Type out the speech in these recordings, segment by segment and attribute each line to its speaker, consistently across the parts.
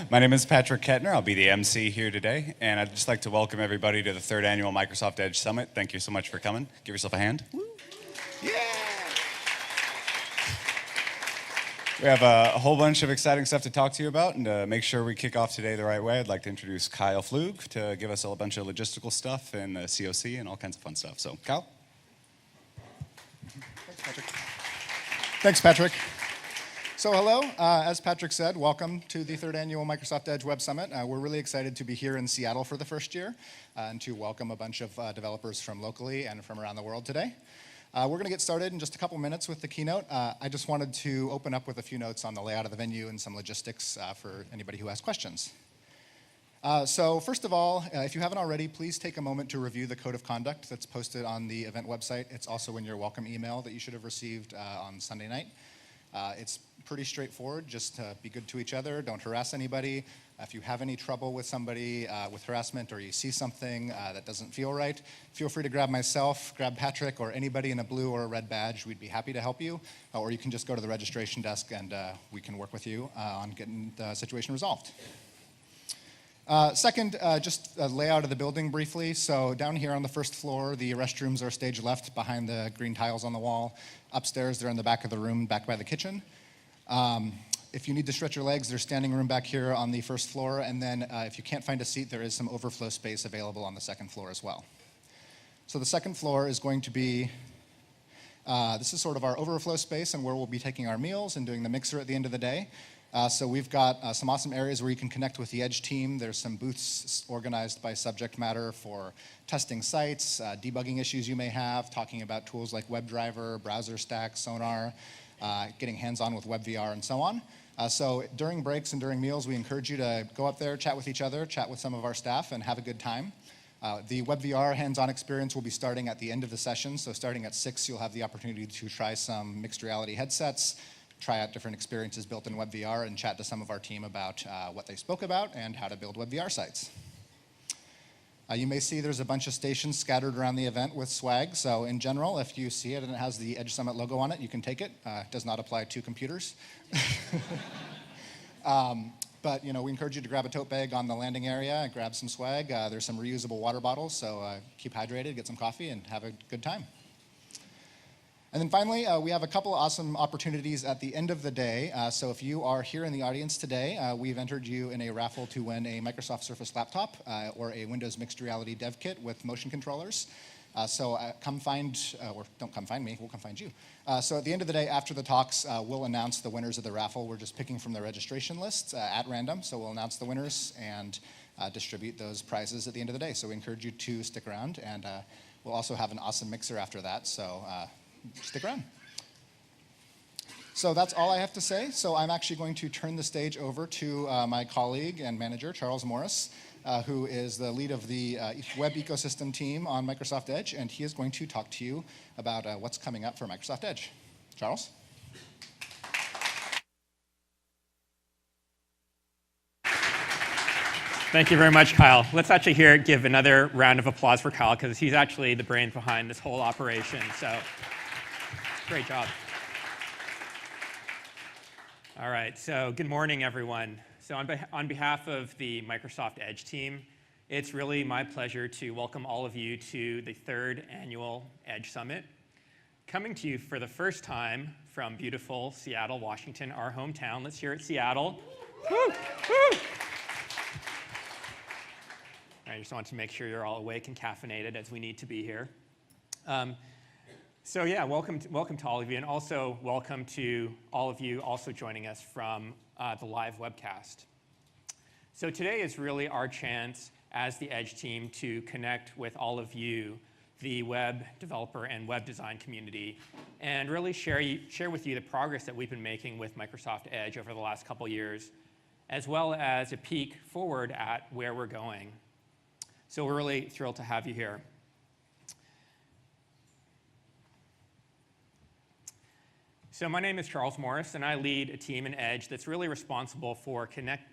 Speaker 1: My name is Patrick Kettner. I'll be the MC here today, and I'd just like to welcome everybody to the third annual Microsoft Edge Summit. Thank you so much for coming. Give yourself a hand. Woo. Yeah! We have a whole bunch of exciting stuff to talk to you about, and to make sure we kick off today the right way, I'd like to introduce Kyle Flug to give us a bunch of logistical stuff and COC and all kinds of fun stuff. So, Kyle?
Speaker 2: Thanks, Patrick. Thanks, Patrick. So hello, as Patrick said, welcome to the third annual Microsoft Edge Web Summit. We're really excited to be here in Seattle for the first year and to welcome a bunch of developers from locally and from around the world today. We're going to get started in just a couple minutes with the keynote. I just wanted to open up with a few notes on the layout of the venue and some logistics for anybody who has questions. So first of all, if you haven't already, please take a moment to review the code of conduct that's posted on the event website. It's also in your welcome email that you should have received on Sunday night. It's pretty straightforward. Just be good to each other. Don't harass anybody. If you have any trouble with somebody with harassment, or you see something that doesn't feel right, feel free to grab myself, grab Patrick, or anybody in a blue or a red badge. We'd be happy to help you. Or you can just go to the registration desk and we can work with you on getting the situation resolved. Second, just a layout of the building briefly. So down here on the first floor, the restrooms are stage left behind the green tiles on the wall. Upstairs, they're in the back of the room, back by the kitchen. If you need to stretch your legs, there's standing room back here on the first floor. And then if you can't find a seat, there is some overflow space available on the second floor as well. So the second floor is going to be, this is sort of our overflow space and where we'll be taking our meals and doing the mixer at the end of the day. So we've got some awesome areas where you can connect with the Edge team. There's some booths organized by subject matter for testing sites, debugging issues you may have, talking about tools like WebDriver, Browser Stack, Sonar, getting hands-on with WebVR, and so on. So during breaks and during meals, we encourage you to go up there, chat with each other, chat with some of our staff, and have a good time. The WebVR hands-on experience will be starting at the end of the session. So starting at 6, you'll have the opportunity to try some mixed reality headsets, try out different experiences built in WebVR, and chat to some of our team about what they spoke about and how to build WebVR sites. You may see there's a bunch of stations scattered around the event with swag. So in general, if you see it and it has the Edge Summit logo on it, you can take it. It does not apply to computers. But we encourage you to grab a tote bag on the landing area and grab some swag. There's some reusable water bottles, so keep hydrated, get some coffee, and have a good time. And then finally, we have a couple awesome opportunities at the end of the day. So if you are here in the audience today, we've entered you in a raffle to win a Microsoft Surface laptop or a Windows Mixed Reality Dev Kit with motion controllers. So come find, or don't come find me, we'll come find you. So at the end of the day, after the talks, we'll announce the winners of the raffle. We're just picking from the registration list at random. So we'll announce the winners and distribute those prizes at the end of the day. So we encourage you to stick around, and we'll also have an awesome mixer after that. So stick around. So that's all I have to say. So I'm actually going to turn the stage over to my colleague and manager, Charles Morris, who is the lead of the web ecosystem team on Microsoft Edge, and he is going to talk to you about what's coming up for Microsoft Edge. Charles?
Speaker 3: Thank you very much, Kyle. Let's actually give another round of applause for Kyle, because he's actually the brain behind this whole operation. So great job. All right, so good morning, everyone. So on behalf of the Microsoft Edge team, it's really my pleasure to welcome all of you to the third annual Edge Summit. Coming to you for the first time from beautiful Seattle, Washington, our hometown. Let's hear it, Seattle. Woo, woo. I just want to make sure you're all awake and caffeinated, as we need to be here. So yeah, welcome to all of you, and also welcome to all of you also joining us from the live webcast. So today is really our chance as the Edge team to connect with all of you, the web developer and web design community, and really share with you the progress that we've been making with Microsoft Edge over the last couple years, as well as a peek forward at where we're going. So we're really thrilled to have you here. So my name is Charles Morris, and I lead a team in Edge that's really responsible for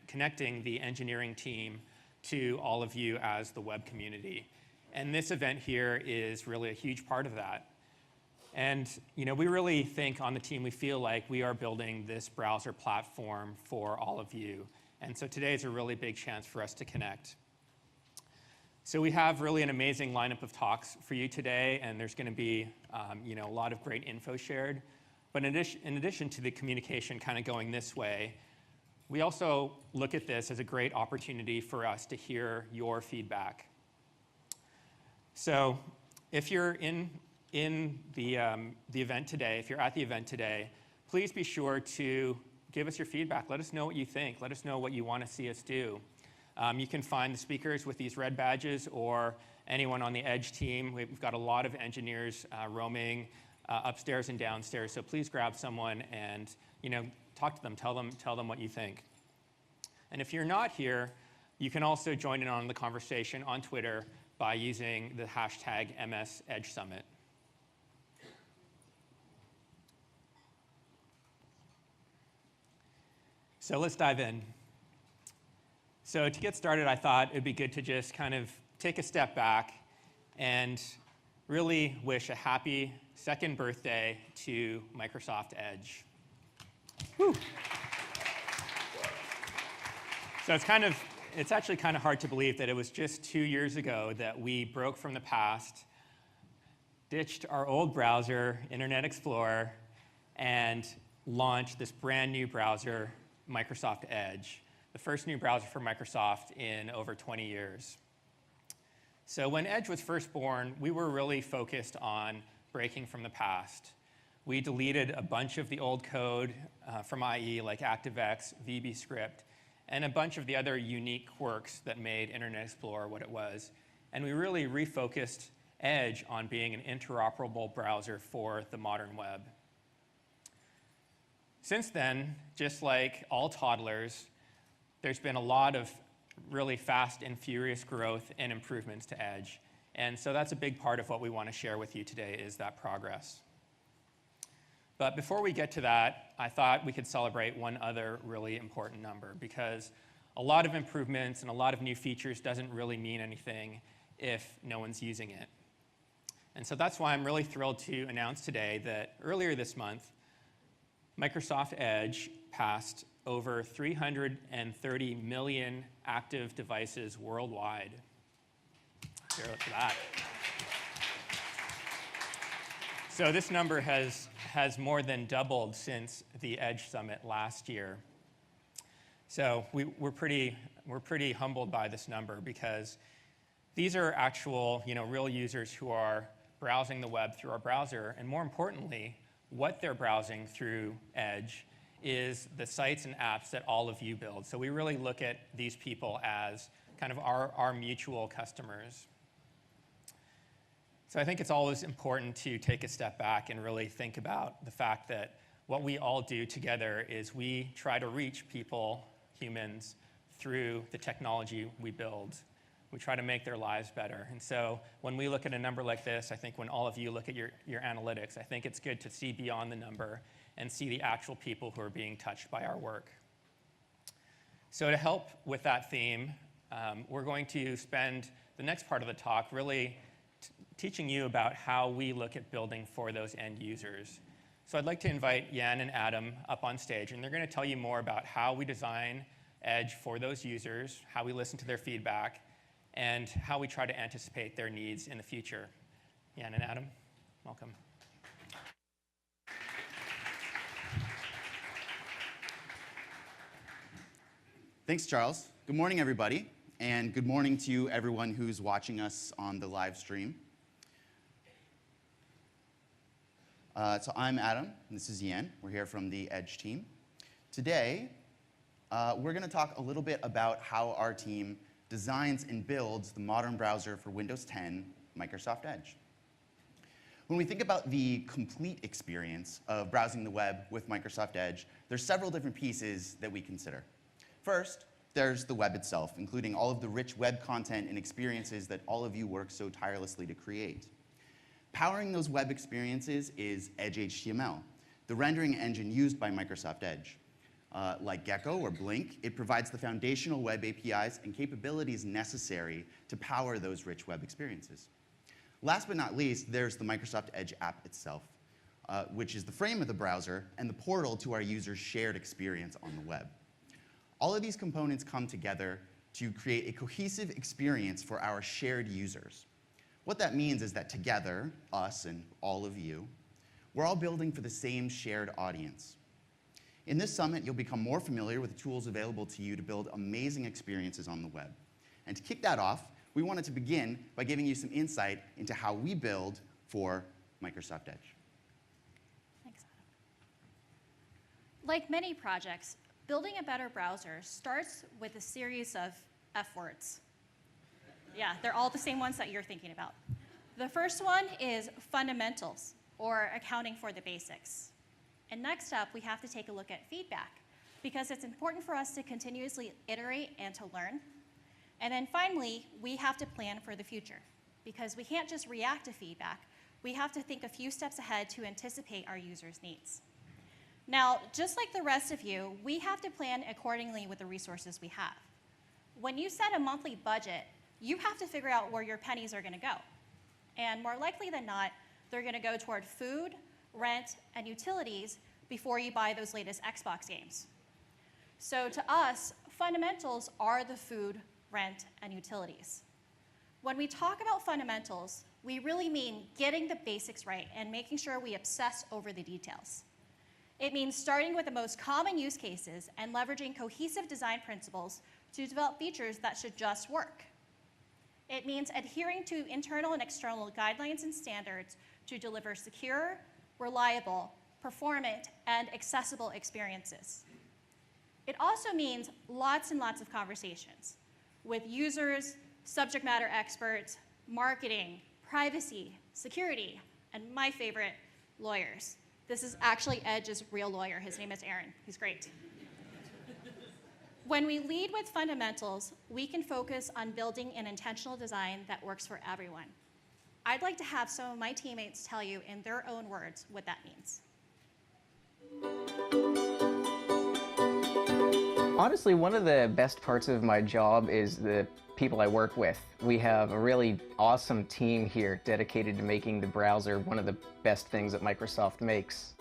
Speaker 3: connecting the engineering team to all of you as the web community. And this event here is really a huge part of that. And we really think on the team, we feel like we are building this browser platform for all of you. And so today is a really big chance for us to connect. So we have really an amazing lineup of talks for you today, and there's going to be a lot of great info shared. But in addition to the communication kind of going this way, we also look at this as a great opportunity for us to hear your feedback. So if you're in the event today, if you're at the event today, please be sure to give us your feedback. Let us know what you think. Let us know what you want to see us do. You can find the speakers with these red badges or anyone on the Edge team. We've got a lot of engineers roaming upstairs and downstairs, so please grab someone and talk to them. Tell them what you think. And if you're not here, you can also join in on the conversation on Twitter by using the hashtag #MSEdgeSummit. So let's dive in. So to get started, I thought it'd be good to just kind of take a step back and really wish a happy second birthday to Microsoft Edge. Woo. So it's actually kind of hard to believe that it was just 2 years ago that we broke from the past, ditched our old browser, Internet Explorer, and launched this brand new browser, Microsoft Edge, the first new browser for Microsoft in over 20 years. So when Edge was first born, we were really focused on breaking from the past. We deleted a bunch of the old code from IE, like ActiveX, VBScript, and a bunch of the other unique quirks that made Internet Explorer what it was. And we really refocused Edge on being an interoperable browser for the modern web. Since then, just like all toddlers, there's been a lot of really fast and furious growth and improvements to Edge. And so that's a big part of what we want to share with you today is that progress. But before we get to that, I thought we could celebrate one other really important number, because a lot of improvements and a lot of new features doesn't really mean anything if no one's using it. And so that's why I'm really thrilled to announce today that earlier this month, Microsoft Edge passed over 330 million active devices worldwide. Hear it for that. So this number has more than doubled since the Edge Summit last year. So we're pretty humbled by this number, because these are actual, real users who are browsing the web through our browser, and more importantly, what they're browsing through Edge is the sites and apps that all of you build. So we really look at these people as kind of our mutual customers. So I think it's always important to take a step back and really think about the fact that what we all do together is we try to reach people, humans, through the technology we build. We try to make their lives better. And so when we look at a number like this, I think when all of you look at your analytics, I think it's good to see beyond the number and see the actual people who are being touched by our work. So to help with that theme, we're going to spend the next part of the talk really teaching you about how we look at building for those end users. So I'd like to invite Jan and Adam up on stage, and they're going to tell you more about how we design Edge for those users, how we listen to their feedback, and how we try to anticipate their needs in the future. Jan and Adam, welcome.
Speaker 4: Thanks, Charles. Good morning, everybody, and good morning to everyone who's watching us on the live stream. So I'm Adam, and this is Jan. We're here from the Edge team. Today, we're going to talk a little bit about how our team designs and builds the modern browser for Windows 10, Microsoft Edge. When we think about the complete experience of browsing the web with Microsoft Edge, there's several different pieces that we consider. First, there's the web itself, including all of the rich web content and experiences that all of you work so tirelessly to create. Powering those web experiences is Edge HTML, the rendering engine used by Microsoft Edge. Like Gecko or Blink, it provides the foundational web APIs and capabilities necessary to power those rich web experiences. Last but not least, there's the Microsoft Edge app itself. which is the frame of the browser, and the portal to our users' shared experience on the web. All of these components come together to create a cohesive experience for our shared users. What that means is that together, us and all of you, we're all building for the same shared audience. In this summit, you'll become more familiar with the tools available to you to build amazing experiences on the web. And to kick that off, we wanted to begin by giving you some insight into how we build for Microsoft Edge.
Speaker 5: Thanks, Adam. Like many projects, building a better browser starts with a series of F words. Yeah, they're all the same ones that you're thinking about. The first one is fundamentals, or accounting for the basics. And next up, we have to take a look at feedback, because it's important for us to continuously iterate and to learn. And then finally, we have to plan for the future, because we can't just react to feedback. We have to think a few steps ahead to anticipate our users' needs. Now, just like the rest of you, we have to plan accordingly with the resources we have. When you set a monthly budget, you have to figure out where your pennies are going to go. And more likely than not, they're going to go toward food, rent, and utilities before you buy those latest Xbox games. So to us, fundamentals are the food, rent, and utilities. When we talk about fundamentals, we really mean getting the basics right and making sure we obsess over the details. It means starting with the most common use cases and leveraging cohesive design principles to develop features that should just work. It means adhering to internal and external guidelines and standards to deliver secure, reliable, performant, and accessible experiences. It also means lots and lots of conversations with users, subject matter experts, marketing, privacy, security, and my favorite, lawyers. This is actually Edge's real lawyer. His name is Aaron. He's great. When we lead with fundamentals, we can focus on building an intentional design that works for everyone. I'd like to have some of my teammates tell you in their own words what that means.
Speaker 6: Honestly, one of the best parts of my job is the people I work with. We have a really awesome team here dedicated to making the browser one of the best things that Microsoft makes.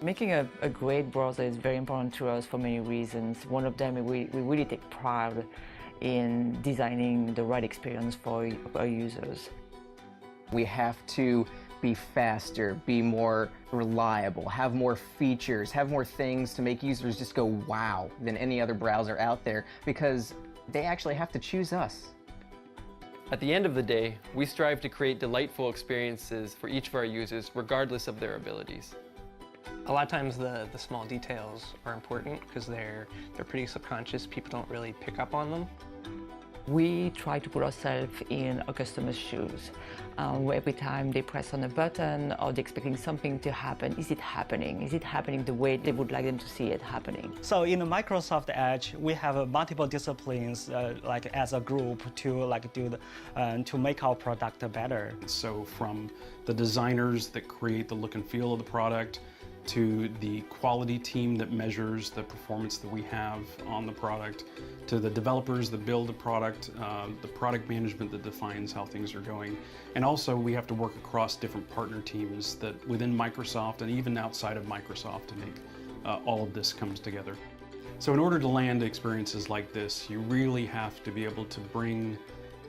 Speaker 7: Making a great browser is very important to us for many reasons. One of them, we really take pride in designing the right experience for our users.
Speaker 6: We have to be faster, be more reliable, have more features, have more things to make users just go wow than any other browser out there, because they actually have to choose us.
Speaker 8: At the end of the day, we strive to create delightful experiences for each of our users, regardless of their abilities.
Speaker 9: A lot of times the small details are important because they're pretty subconscious. People don't really pick up on them.
Speaker 7: We try to put ourselves in a customer's shoes. Every time they press on a button or they're expecting something to happen, is it happening? Is it happening the way they would like them to see it happening?
Speaker 10: So in Microsoft Edge, we have multiple disciplines like as a group to to make our product better.
Speaker 11: So from the designers that create the look and feel of the product, to the quality team that measures the performance that we have on the product, to the developers that build the product management that defines how things are going. And also we have to work across different partner teams that within Microsoft and even outside of Microsoft to make all of this comes together. So in order to land experiences like this, you really have to be able to bring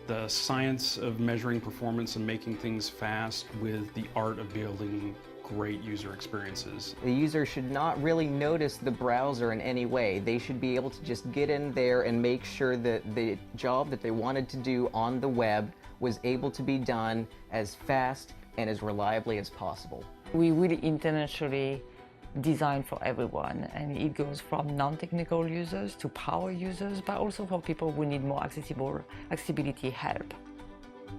Speaker 11: the science of measuring performance and making things fast with the art of building great user experiences.
Speaker 6: The user should not really notice the browser in any way. They should be able to just get in there and make sure that the job that they wanted to do on the web was able to be done as fast and as reliably as possible.
Speaker 7: We really intentionally design for everyone, and it goes from non-technical users to power users, but also for people who need more accessibility help.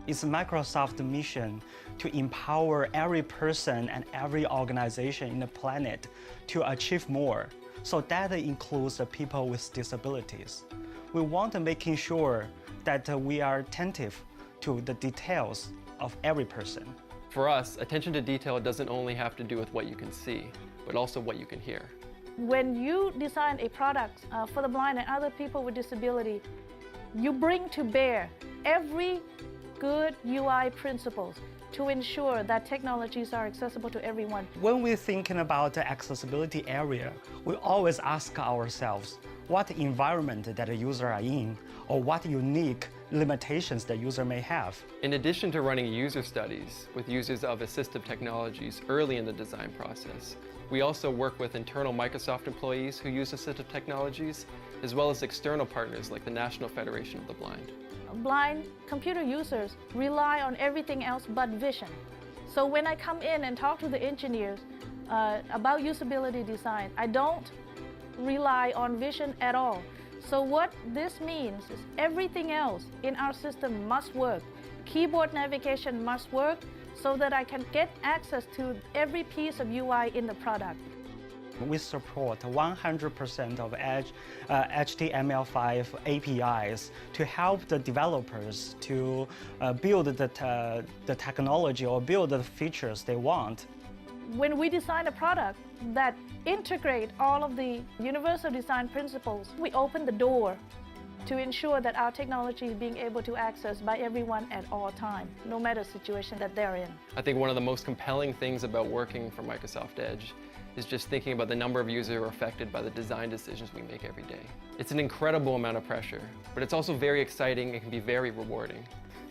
Speaker 10: It's Microsoft's mission to empower every person and every organization in the planet to achieve more. So that includes the people with disabilities. We want to making sure that we are attentive to the details of every person.
Speaker 8: For us, attention to detail doesn't only have to do with what you can see, but also what you can hear.
Speaker 12: When you design a product for the blind and other people with disability, you bring to bear every good UI principles to ensure that technologies are accessible to everyone.
Speaker 10: When we're thinking about the accessibility area, we always ask ourselves what environment that the user are in, or what unique limitations the user may have.
Speaker 8: In addition to running user studies with users of assistive technologies early in the design process, we also work with internal Microsoft employees who use assistive technologies, as well as external partners like the National Federation of the Blind.
Speaker 12: Blind computer users rely on everything else but vision. So when I come in and talk to the engineers about usability design, I don't rely on vision at all. So what this means is everything else in our system must work. Keyboard navigation must work so that I can get access to every piece of UI in the product.
Speaker 10: We support 100% of Edge HTML5 APIs to help the developers to build the technology or build the features they want.
Speaker 12: When we design a product that integrate all of the universal design principles, we open the door to ensure that our technology is being able to access by everyone at all times, no matter the situation that they're in.
Speaker 8: I think one of the most compelling things about working for Microsoft Edge is just thinking about the number of users who are affected by the design decisions we make every day. It's an incredible amount of pressure, but it's also very exciting and can be very rewarding.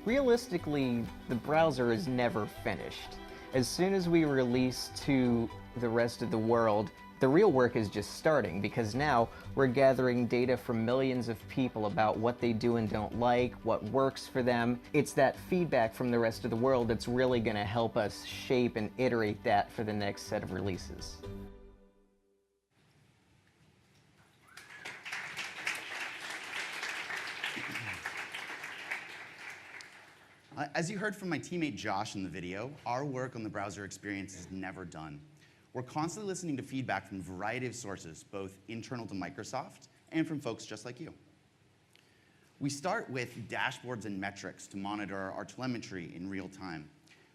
Speaker 6: Realistically, the browser is never finished. As soon as we release to the rest of the world, the real work is just starting, because now we're gathering data from millions of people about what they do and don't like, what works for them. It's that feedback from the rest of the world that's really going to help us shape and iterate that for the next set of releases.
Speaker 4: As you heard from my teammate Josh in the video, our work on the browser experience is never done. We're constantly listening to feedback from a variety of sources, both internal to Microsoft and from folks just like you. We start with dashboards and metrics to monitor our telemetry in real time.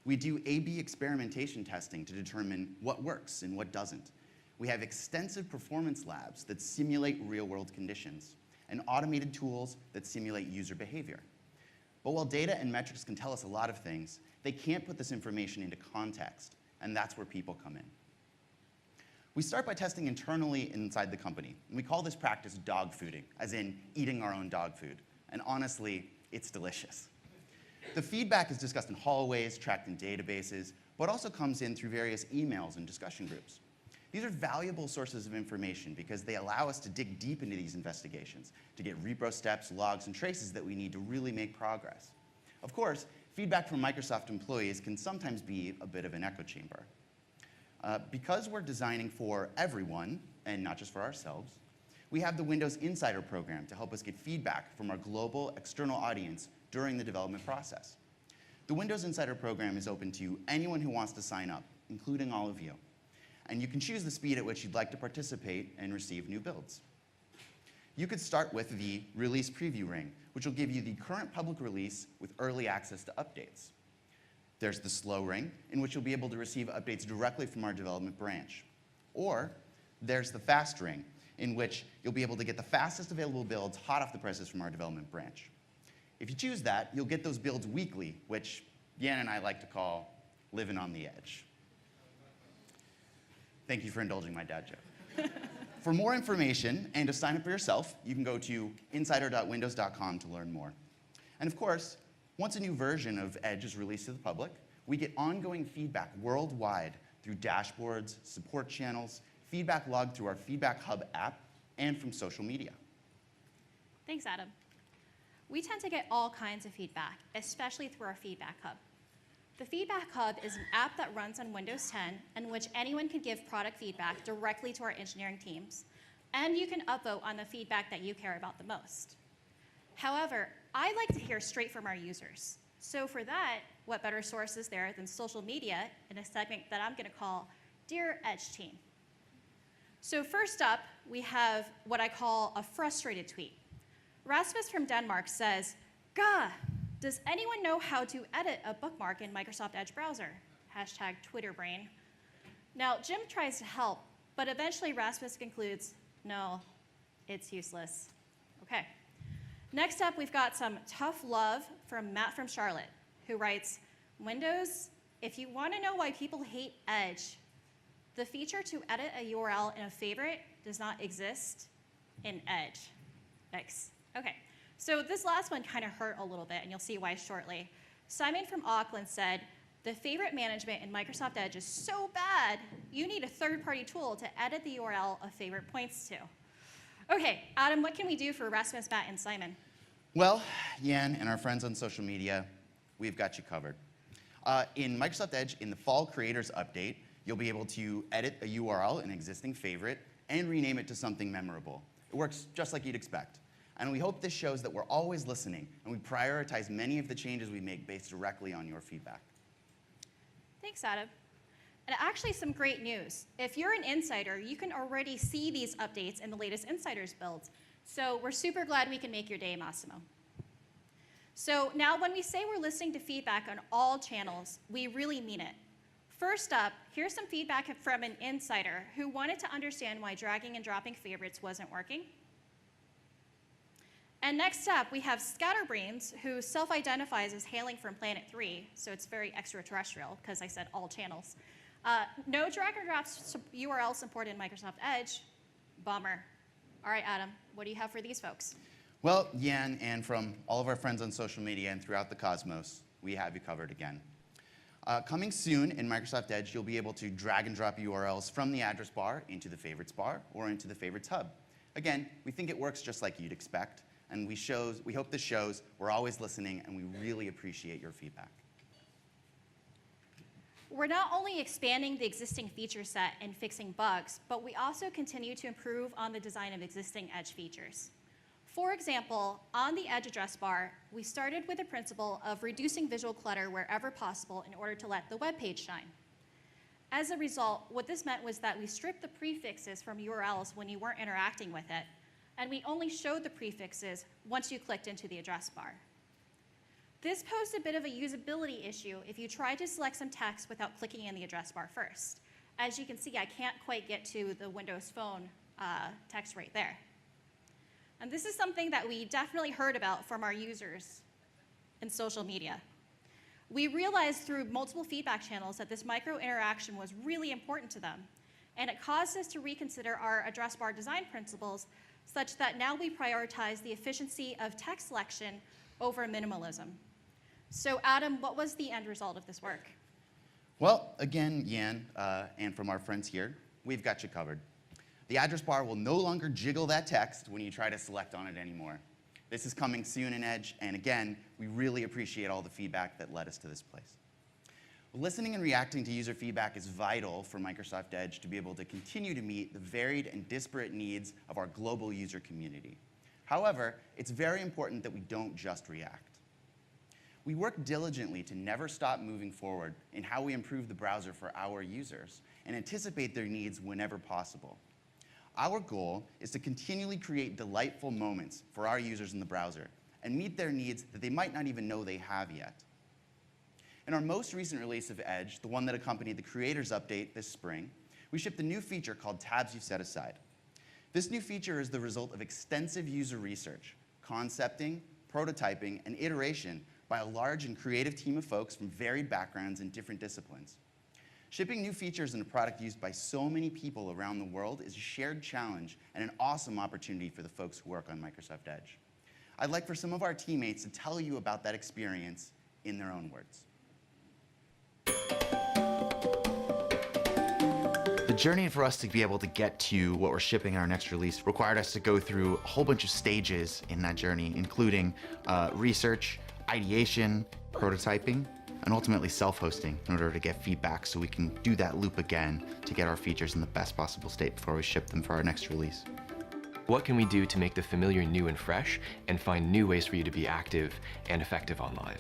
Speaker 4: We do A/B experimentation testing to determine what works and what doesn't. We have extensive performance labs that simulate real-world conditions and automated tools that simulate user behavior. But while data and metrics can tell us a lot of things, they can't put this information into context, and that's where people come in. We start by testing internally inside the company, and we call this practice dog fooding, as in eating our own dog food. And honestly, it's delicious. The feedback is discussed in hallways, tracked in databases, but also comes in through various emails and discussion groups. These are valuable sources of information because they allow us to dig deep into these investigations, to get repro steps, logs, and traces that we need to really make progress. Of course, feedback from Microsoft employees can sometimes be a bit of an echo chamber. Because we're designing for everyone, and not just for ourselves, we have the Windows Insider program to help us get feedback from our global external audience during the development process. The Windows Insider program is open to anyone who wants to sign up, including all of you. And you can choose the speed at which you'd like to participate and receive new builds. You could start with the Release Preview ring, which will give you the current public release with early access to updates. There's the Slow ring, in which you'll be able to receive updates directly from our development branch. Or there's the Fast ring, in which you'll be able to get the fastest available builds hot off the presses from our development branch. If you choose that, you'll get those builds weekly, which Yan and I like to call living on the edge. Thank you for indulging my dad joke. For more information and to sign up for yourself, you can go to insider.windows.com to learn more. And of course, once a new version of Edge is released to the public, we get ongoing feedback worldwide through dashboards, support channels, feedback logged through our Feedback Hub app, and from social media.
Speaker 5: Thanks, Adam. We tend to get all kinds of feedback, especially through our Feedback Hub. The Feedback Hub is an app that runs on Windows 10 in which anyone can give product feedback directly to our engineering teams, and you can upvote on the feedback that you care about the most. However, I like to hear straight from our users. So for that, what better source is there than social media in a segment that I'm going to call Dear Edge Team. So first up, we have what I call a frustrated tweet. Rasmus from Denmark says, "Gah, does anyone know how to edit a bookmark in Microsoft Edge browser?" Hashtag Twitterbrain. Now, Jim tries to help, but eventually Rasmus concludes, no, it's useless. Okay. Next up, we've got some tough love from Matt from Charlotte, who writes, "Windows if you want to know why people hate Edge, the feature to edit a URL in a favorite does not exist in Edge. Yikes. Okay, so this last one kind of hurt a little bit, and you'll see why shortly. Simon from Auckland said, the favorite management in Microsoft Edge is so bad, you need a third-party tool to edit the URL a favorite points to. Okay, Adam, what can we do for Rasmus, Matt, and Simon?
Speaker 4: Well, Yan and our friends on social media, we've got you covered. In Microsoft Edge, in the Fall Creators Update, you'll be able to edit a URL, an existing favorite, and rename it to something memorable. It works just like you'd expect. And we hope this shows that we're always listening, and we prioritize many of the changes we make based directly on your feedback.
Speaker 5: Thanks, Adam. And actually some great news. If you're an insider, you can already see these updates in the latest insiders builds. So we're super glad we can make your day, Massimo. So now when we say we're listening to feedback on all channels, we really mean it. First up, here's some feedback from an insider who wanted to understand why dragging and dropping favorites wasn't working. And next up, we have Scatterbrains, who self-identifies as hailing from Planet 3, so it's very extraterrestrial, because I said all channels. No drag and drop URL support in Microsoft Edge. Bummer. All right, Adam, what do you have for these folks?
Speaker 4: Well, Yan, and from all of our friends on social media and throughout the cosmos, we have you covered again. Coming soon in Microsoft Edge, you'll be able to drag and drop URLs from the address bar into the favorites bar or into the favorites hub. Again, we think it works just like you'd expect, and we hope this shows we're always listening, and we really appreciate your feedback.
Speaker 5: We're not only expanding the existing feature set and fixing bugs, but we also continue to improve on the design of existing Edge features. For example, on the Edge address bar, we started with the principle of reducing visual clutter wherever possible in order to let the web page shine. As a result, what this meant was that we stripped the prefixes from URLs when you weren't interacting with it, and we only showed the prefixes once you clicked into the address bar. This posed a bit of a usability issue if you tried to select some text without clicking in the address bar first. As you can see, I can't quite get to the Windows Phone text right there. And this is something that we definitely heard about from our users in social media. We realized through multiple feedback channels that this micro interaction was really important to them, and it caused us to reconsider our address bar design principles such that now we prioritize the efficiency of text selection over minimalism. So Adam, what was the end result of this work?
Speaker 4: Well, again, Yan, and from our friends here, we've got you covered. The address bar will no longer jiggle that text when you try to select on it anymore. This is coming soon in Edge, and again, we really appreciate all the feedback that led us to this place. Listening and reacting to user feedback is vital for Microsoft Edge to be able to continue to meet the varied and disparate needs of our global user community. However, it's very important that we don't just react. We work diligently to never stop moving forward in how we improve the browser for our users and anticipate their needs whenever possible. Our goal is to continually create delightful moments for our users in the browser and meet their needs that they might not even know they have yet. In our most recent release of Edge, the one that accompanied the Creators Update this spring, we shipped a new feature called Tabs You Set Aside. This new feature is the result of extensive user research, concepting, prototyping, and iteration by a large and creative team of folks from varied backgrounds and different disciplines. Shipping new features in a product used by so many people around the world is a shared challenge and an awesome opportunity for the folks who work on Microsoft Edge. I'd like for some of our teammates to tell you about that experience in their own words.
Speaker 13: The journey for us to be able to get to what we're shipping in our next release required us to go through a whole bunch of stages in that journey, including research, ideation, prototyping, and ultimately self-hosting in order to get feedback so we can do that loop again to get our features in the best possible state before we ship them for our next release.
Speaker 14: What can we do to make the familiar new and fresh and find new ways for you to be active and effective online?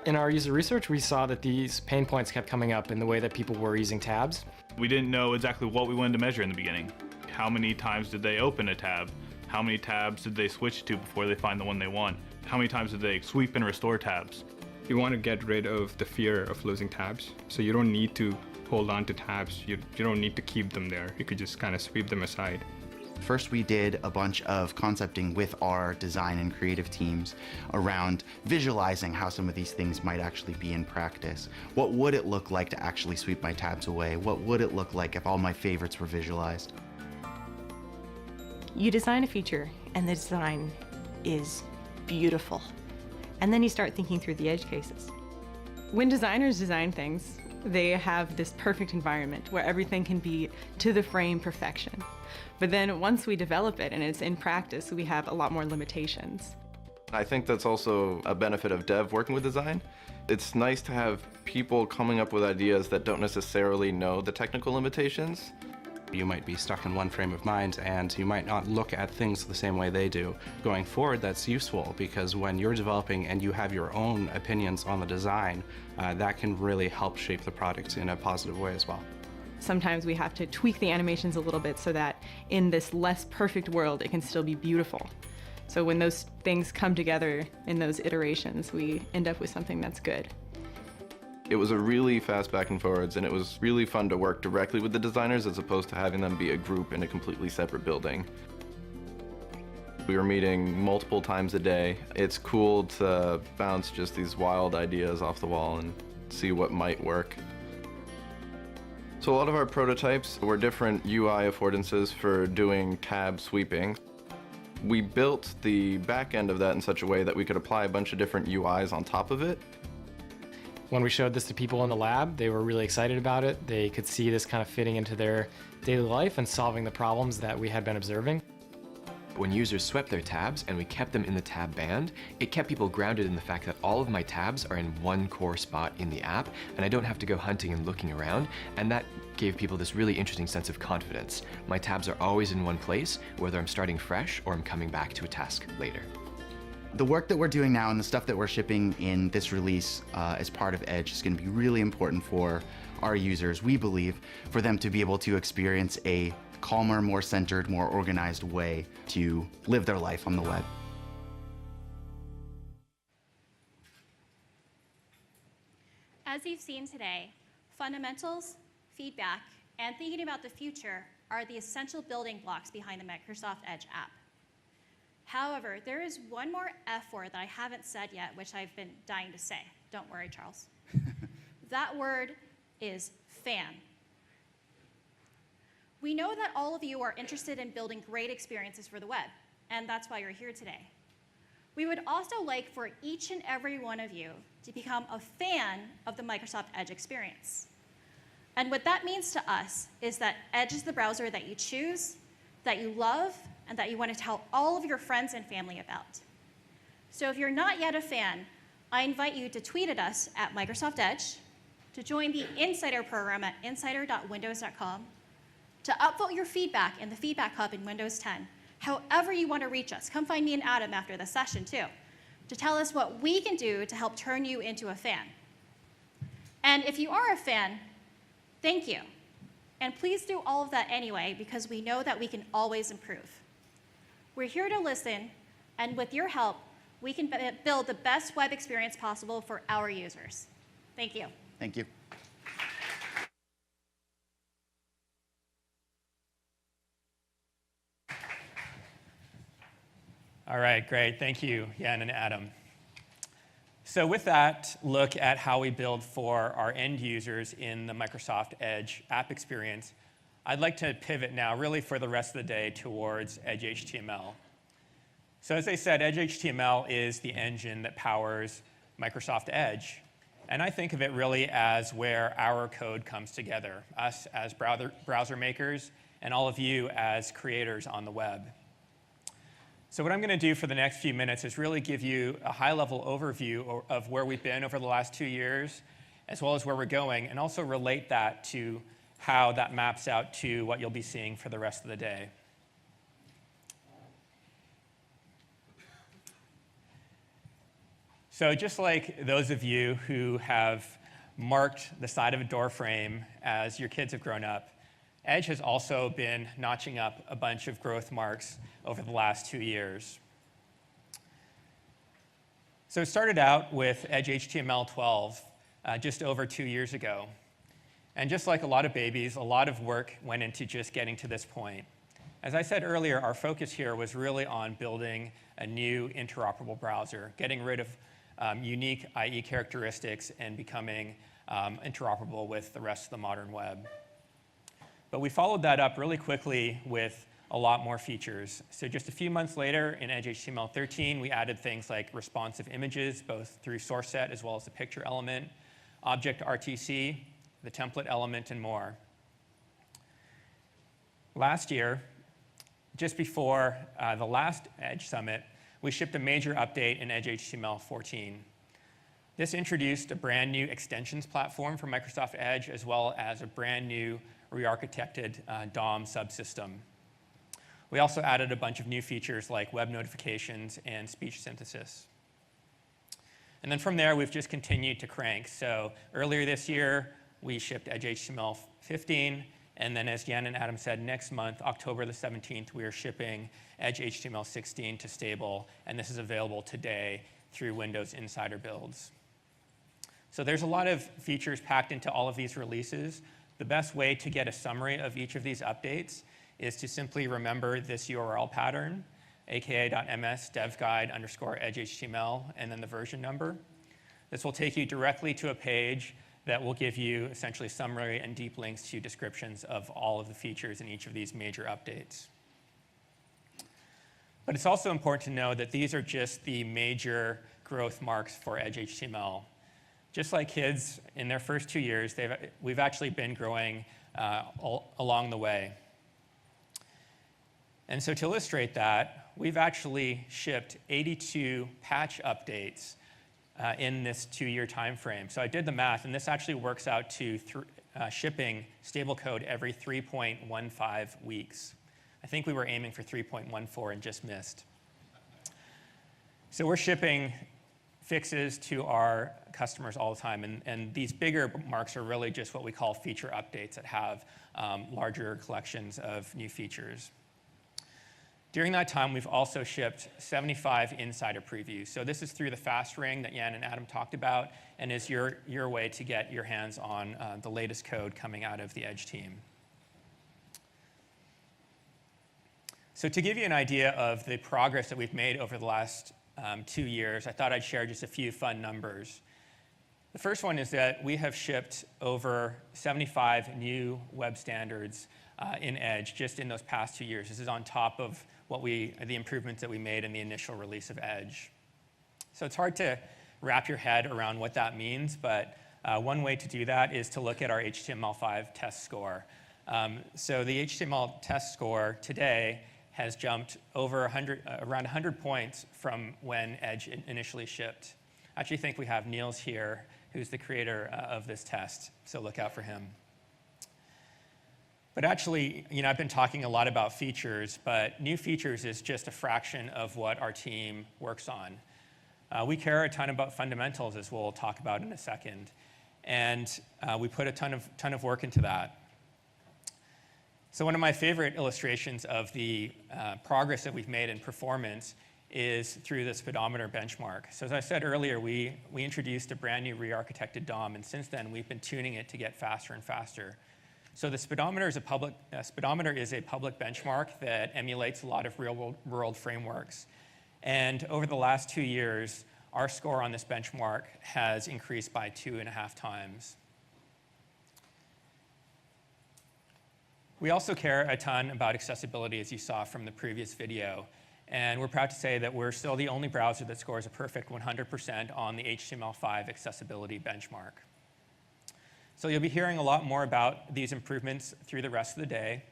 Speaker 15: In our user research, we saw that these pain points kept coming up in the way that people were using tabs.
Speaker 16: We didn't know exactly what we wanted to measure in the beginning. How many times did they open a tab? How many tabs did they switch to before they find the one they want? How many times did they sweep and restore tabs?
Speaker 17: You want to get rid of the fear of losing tabs. So you don't need to hold on to tabs. You don't need to keep them there. You could just kind of sweep them aside.
Speaker 13: First, we did a bunch of concepting with our design and creative teams around visualizing how some of these things might actually be in practice. What would it look like to actually sweep my tabs away? What would it look like if all my favorites were visualized?
Speaker 18: You design a feature, and the design is beautiful. And then you start thinking through the edge cases. When designers design things, they have this perfect environment where everything can be to the frame perfection. But then once we develop it and it's in practice, we have a lot more limitations.
Speaker 19: I think that's also a benefit of dev working with design. It's nice to have people coming up with ideas that don't necessarily know the technical limitations.
Speaker 20: You might be stuck in one frame of mind and you might not look at things the same way they do. Going forward, that's useful because when you're developing and you have your own opinions on the design, that can really help shape the product in a positive way as well.
Speaker 18: Sometimes we have to tweak the animations a little bit so that in this less perfect world, it can still be beautiful. So when those things come together in those iterations, we end up with something that's good.
Speaker 19: It was a really fast back and forwards, and it was really fun to work directly with the designers as opposed to having them be a group in a completely separate building. We were meeting multiple times a day. It's cool to bounce just these wild ideas off the wall and see what might work. So a lot of our prototypes were different UI affordances for doing tab sweeping. We built the back end of that in such a way that we could apply a bunch of different UIs on top of it.
Speaker 15: When we showed this to people in the lab, they were really excited about it. They could see this kind of fitting into their daily life and solving the problems that we had been observing.
Speaker 14: When users swept their tabs and we kept them in the tab band, it kept people grounded in the fact that all of my tabs are in one core spot in the app, and I don't have to go hunting and looking around, and that gave people this really interesting sense of confidence. My tabs are always in one place, whether I'm starting fresh or I'm coming back to a task later.
Speaker 13: The work that we're doing now and the stuff that we're shipping in this release as part of Edge is going to be really important for our users, we believe, for them to be able to experience a calmer, more centered, more organized way to live their life on the web.
Speaker 5: As you've seen today, fundamentals, feedback, and thinking about the future are the essential building blocks behind the Microsoft Edge app. However, there is one more F word that I haven't said yet, which I've been dying to say. Don't worry, Charles. That word is fan. We know that all of you are interested in building great experiences for the web, and that's why you're here today. We would also like for each and every one of you to become a fan of the Microsoft Edge experience. And what that means to us is that Edge is the browser that you choose, that you love, and that you want to tell all of your friends and family about. So if you're not yet a fan, I invite you to tweet at us at Microsoft Edge, to join the Insider program at insider.windows.com, to upvote your feedback in the Feedback Hub in Windows 10, however you want to reach us. Come find me and Adam after the session, too, to tell us what we can do to help turn you into a fan. And if you are a fan, thank you. And please do all of that anyway, because we know that we can always improve. We're here to listen, and with your help, we can build the best web experience possible for our users. Thank you.
Speaker 13: Thank you.
Speaker 3: All right, great. Thank you, Jan and Adam. So with that look at how we build for our end users in the Microsoft Edge app experience, I'd like to pivot now really for the rest of the day towards Edge HTML. So as I said, Edge HTML is the engine that powers Microsoft Edge. And I think of it really as where our code comes together, us as browser makers and all of you as creators on the web. So what I'm going to do for the next few minutes is really give you a high-level overview of where we've been over the last 2 years, as well as where we're going, and also relate that to how that maps out to what you'll be seeing for the rest of the day. So just like those of you who have marked the side of a door frame as your kids have grown up, Edge has also been notching up a bunch of growth marks over the last 2 years. So it started out with Edge HTML 12 just over 2 years ago. And just like a lot of babies, a lot of work went into just getting to this point. As I said earlier, our focus here was really on building a new interoperable browser, getting rid of unique IE characteristics and becoming interoperable with the rest of the modern web. But we followed that up really quickly with a lot more features. So just a few months later, in Edge HTML 13, we added things like responsive images, both through source set as well as the picture element, object RTC, the template element, and more. Last year, just before the last Edge Summit, we shipped a major update in Edge HTML 14. This introduced a brand new extensions platform for Microsoft Edge, as well as a brand new re-architected DOM subsystem. We also added a bunch of new features like web notifications and speech synthesis. And then from there, we've just continued to crank. So earlier this year, we shipped Edge HTML 15. And then as Jan and Adam said, next month, October the 17th, we are shipping Edge HTML 16 to stable. And this is available today through Windows Insider builds. So there's a lot of features packed into all of these releases. The best way to get a summary of each of these updates is to simply remember this URL pattern, aka.ms/devguide_edgehtml, and then the version number. This will take you directly to a page that will give you essentially summary and deep links to descriptions of all of the features in each of these major updates. But it's also important to know that these are just the major growth marks for Edge HTML. Just like kids, in their first 2 years, we've actually been growing along the way. And so to illustrate that, we've actually shipped 82 patch updates in this 2-year time frame. So I did the math, and this actually works out to shipping stable code every 3.15 weeks. I think we were aiming for 3.14 and just missed. So we're shipping fixes to our customers all the time, and these bigger marks are really just what we call feature updates that have larger collections of new features. During that time, we've also shipped 75 insider previews. So this is through the fast ring that Jan and Adam talked about, and is your way to get your hands on the latest code coming out of the Edge team. So to give you an idea of the progress that we've made over the last 2 years, I thought I'd share just a few fun numbers. The first one is that we have shipped over 75 new web standards in Edge just in those past 2 years. This is on top of the improvements that we made in the initial release of Edge. So it's hard to wrap your head around what that means, but one way to do that is to look at our HTML5 test score. So the HTML test score today has jumped over around 100 points from when Edge initially shipped. I actually think we have Niels here, who's the creator of this test, so look out for him. But actually, I've been talking a lot about features, but new features is just a fraction of what our team works on. We care a ton about fundamentals, as we'll talk about in a second, and we put a ton of work into that. So one of my favorite illustrations of the progress that we've made in performance is through the speedometer benchmark. So as I said earlier, we introduced a brand new re-architected DOM, and since then we've been tuning it to get faster and faster. So the speedometer is a public benchmark that emulates a lot of real-world frameworks. And over the last 2 years, our score on this benchmark has increased by 2.5 times. We also care a ton about accessibility, as you saw from the previous video. And we're proud to say that we're still the only browser that scores a perfect 100% on the HTML5 accessibility benchmark. So you'll be hearing a lot more about these improvements through the rest of the day,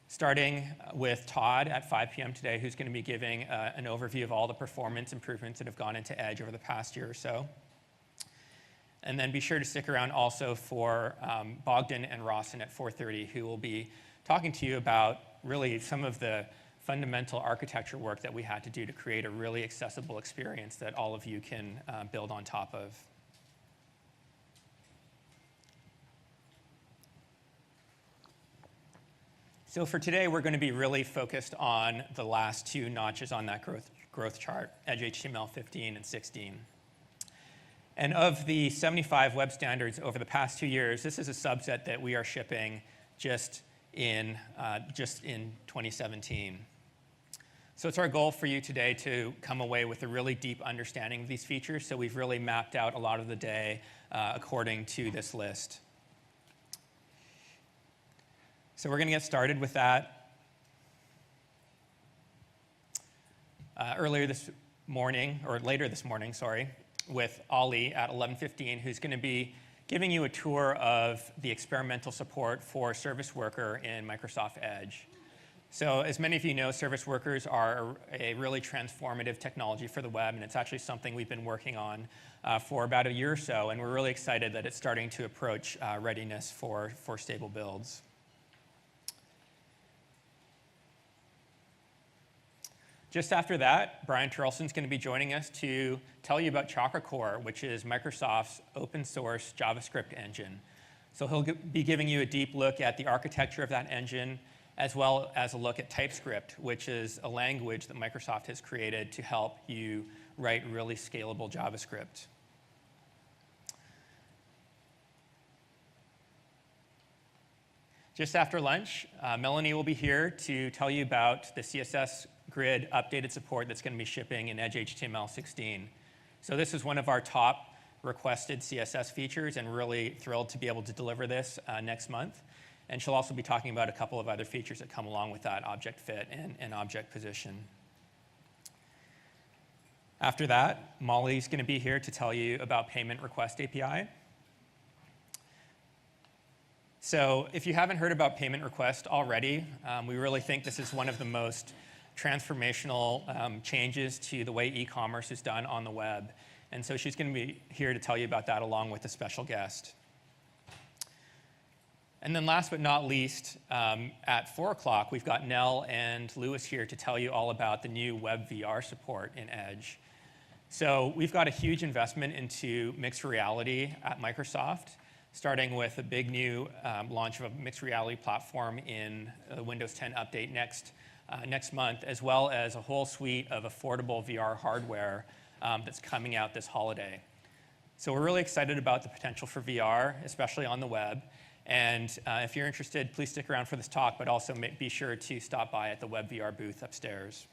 Speaker 3: starting with Todd at 5 p.m. today, who's going to be giving an overview of all the performance improvements that have gone into Edge over the past year or so. And then be sure to stick around also for Bogdan and Rawson at 4:30, who will be talking to you about really some of the fundamental architecture work that we had to do to create a really accessible experience that all of you can build on top of. So for today, we're going to be really focused on the last 2 notches on that growth chart, Edge HTML 15 and 16. And of the 75 web standards over the past 2 years, this is a subset that we are shipping just just in 2017. So it's our goal for you today to come away with a really deep understanding of these features. So we've really mapped out a lot of the day according to this list. So we're going to get started with that. Later this morning, with Ollie at 11:15, who's going to be giving you a tour of the experimental support for Service Worker in Microsoft Edge. So as many of you know, Service Workers are a really transformative technology for the web, and it's actually something we've been working on for about a year or so, and we're really excited that it's starting to approach readiness for stable builds. Just after that, Brian Turlson's going to be joining us to tell you about Chakra Core, which is Microsoft's open source JavaScript engine. So he'll be giving you a deep look at the architecture of that engine, as well as a look at TypeScript, which is a language that Microsoft has created to help you write really scalable JavaScript. Just after lunch, Melanie will be here to tell you about the CSS Grid updated support that's going to be shipping in Edge HTML 16. So this is one of our top requested CSS features, and really thrilled to be able to deliver this next month. And she'll also be talking about a couple of other features that come along with that, object fit and object position. After that, Molly's going to be here to tell you about Payment Request API. So if you haven't heard about Payment Request already, we really think this is one of the most transformational changes to the way e-commerce is done on the web. And so she's going to be here to tell you about that along with a special guest. And then last but not least, at 4 o'clock, we've got Nell and Lewis here to tell you all about the new web VR support in Edge. So we've got a huge investment into mixed reality at Microsoft, starting with a big new launch of a mixed reality platform in the Windows 10 update next month, as well as a whole suite of affordable VR hardware that's coming out this holiday. So we're really excited about the potential for VR, especially on the web. And if you're interested, please stick around for this talk, but also be sure to stop by at the WebVR booth upstairs.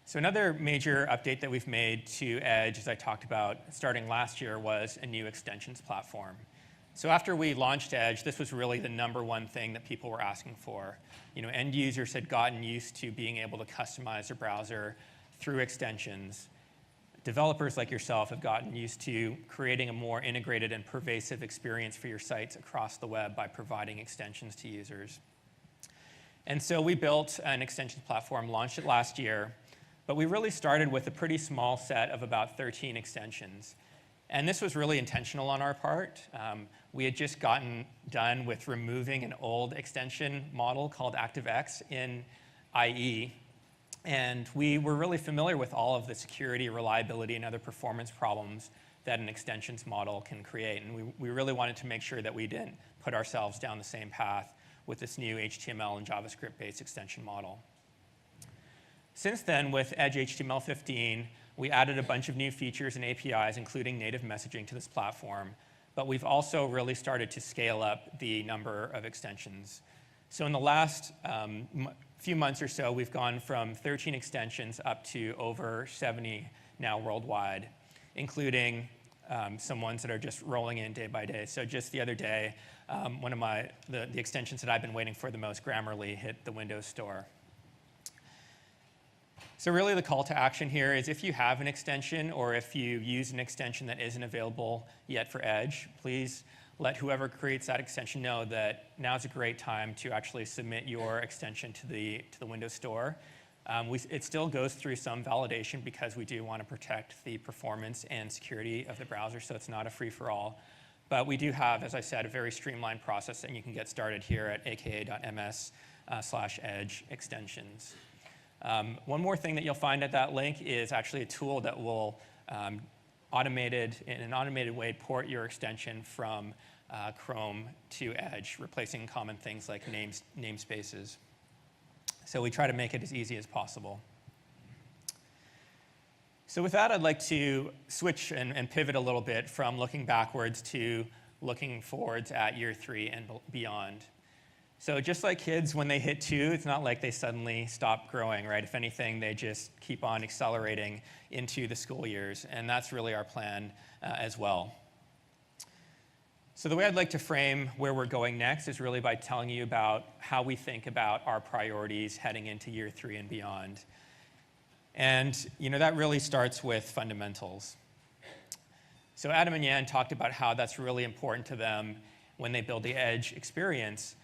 Speaker 3: So another major update that we've made to Edge, as I talked about starting last year, was a new extensions platform. So after we launched Edge, this was really the #1 thing that people were asking for. End users had gotten used to being able to customize their browser through extensions. Developers like yourself have gotten used to creating a more integrated and pervasive experience for your sites across the web by providing extensions to users. And so we built an extensions platform, launched it last year, but we really started with a pretty small set of about 13 extensions. And this was really intentional on our part. We had just gotten done with removing an old extension model called ActiveX in IE. And we were really familiar with all of the security, reliability, and other performance problems that an extensions model can create. And we really wanted to make sure that we didn't put ourselves down the same path with this new HTML and JavaScript-based extension model. Since then, with Edge HTML 15, we added a bunch of new features and APIs, including native messaging, to this platform. But we've also really started to scale up the number of extensions. So in the last few months or so, we've gone from 13 extensions up to over 70 now worldwide, including some ones that are just rolling in day by day. So just the other day, one of the extensions that I've been waiting for the most, Grammarly, hit the Windows Store. So really the call to action here is if you have an extension or if you use an extension that isn't available yet for Edge, please let whoever creates that extension know that now's a great time to actually submit your extension to the Windows Store. It still goes through some validation because we do want to protect the performance and security of the browser, so it's not a free-for-all. But we do have, as I said, a very streamlined process, and you can get started here at aka.ms/edge extensions. One more thing that you'll find at that link is actually a tool that will in an automated way port your extension from Chrome to Edge, replacing common things like namespaces. So we try to make it as easy as possible. So with that, I'd like to switch and pivot a little bit from looking backwards to looking forwards at year 3 and beyond. So just like kids, when they hit 2, it's not like they suddenly stop growing, right? If anything, they just keep on accelerating into the school years, and that's really our plan as well. So the way I'd like to frame where we're going next is really by telling you about how we think about our priorities heading into year 3 and beyond. And that really starts with fundamentals. So Adam and Yan talked about how that's really important to them when they build the Edge experience,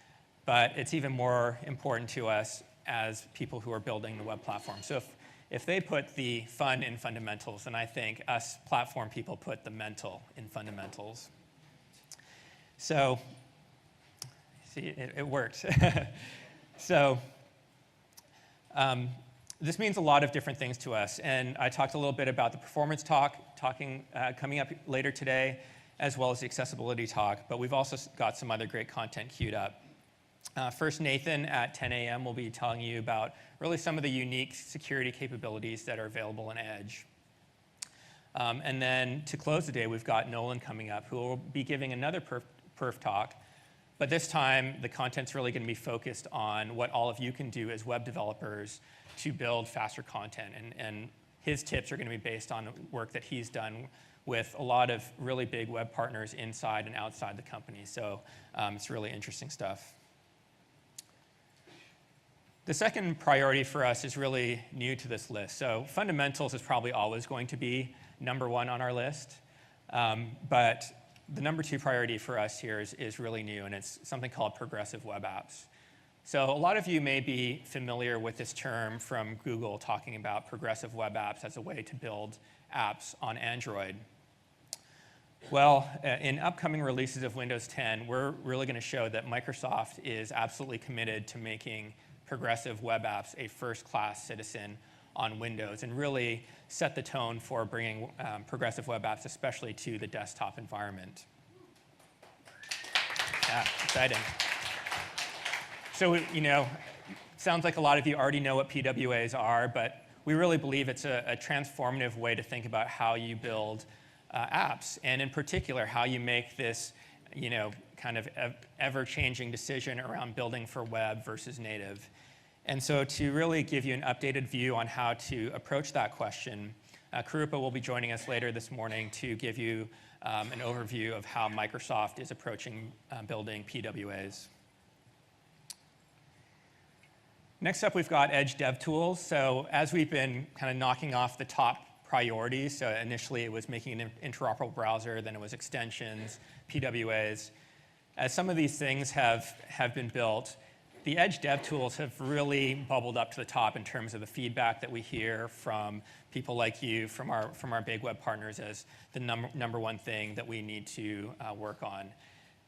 Speaker 3: but it's even more important to us as people who are building the web platform. So if they put the fun in fundamentals, then I think us platform people put the mental in fundamentals. So, see, it worked. So, this means a lot of different things to us, and I talked a little bit about the performance talk coming up later today, as well as the accessibility talk, but we've also got some other great content queued up. First, Nathan at 10 a.m. will be telling you about really some of the unique security capabilities that are available in Edge. And then to close the day, we've got Nolan coming up, who will be giving another perf talk, but this time the content's really going to be focused on what all of you can do as web developers to build faster content. And his tips are going to be based on work that he's done with a lot of really big web partners inside and outside the company. So it's really interesting stuff. The second priority for us is really new to this list. So fundamentals is probably always going to be #1 on our list. But the #2 priority for us here is really new, and it's something called progressive web apps. So a lot of you may be familiar with this term from Google talking about progressive web apps as a way to build apps on Android. Well, in upcoming releases of Windows 10, we're really going to show that Microsoft is absolutely committed to making progressive web apps a first-class citizen on Windows and really set the tone for bringing progressive web apps, especially to the desktop environment. Yeah, exciting. So, sounds like a lot of you already know what PWAs are, but we really believe it's a transformative way to think about how you build apps, and in particular, how you make this, kind of ever-changing decision around building for web versus native. And so to really give you an updated view on how to approach that question, Karupa will be joining us later this morning to give you an overview of how Microsoft is approaching building PWAs. Next up, we've got Edge Dev Tools. So as we've been kind of knocking off the top priorities, so initially it was making an interoperable browser, then it was extensions, PWAs. As some of these things have been built, the Edge Dev Tools have really bubbled up to the top in terms of the feedback that we hear from people like you, from our big web partners, as the number one thing that we need to work on.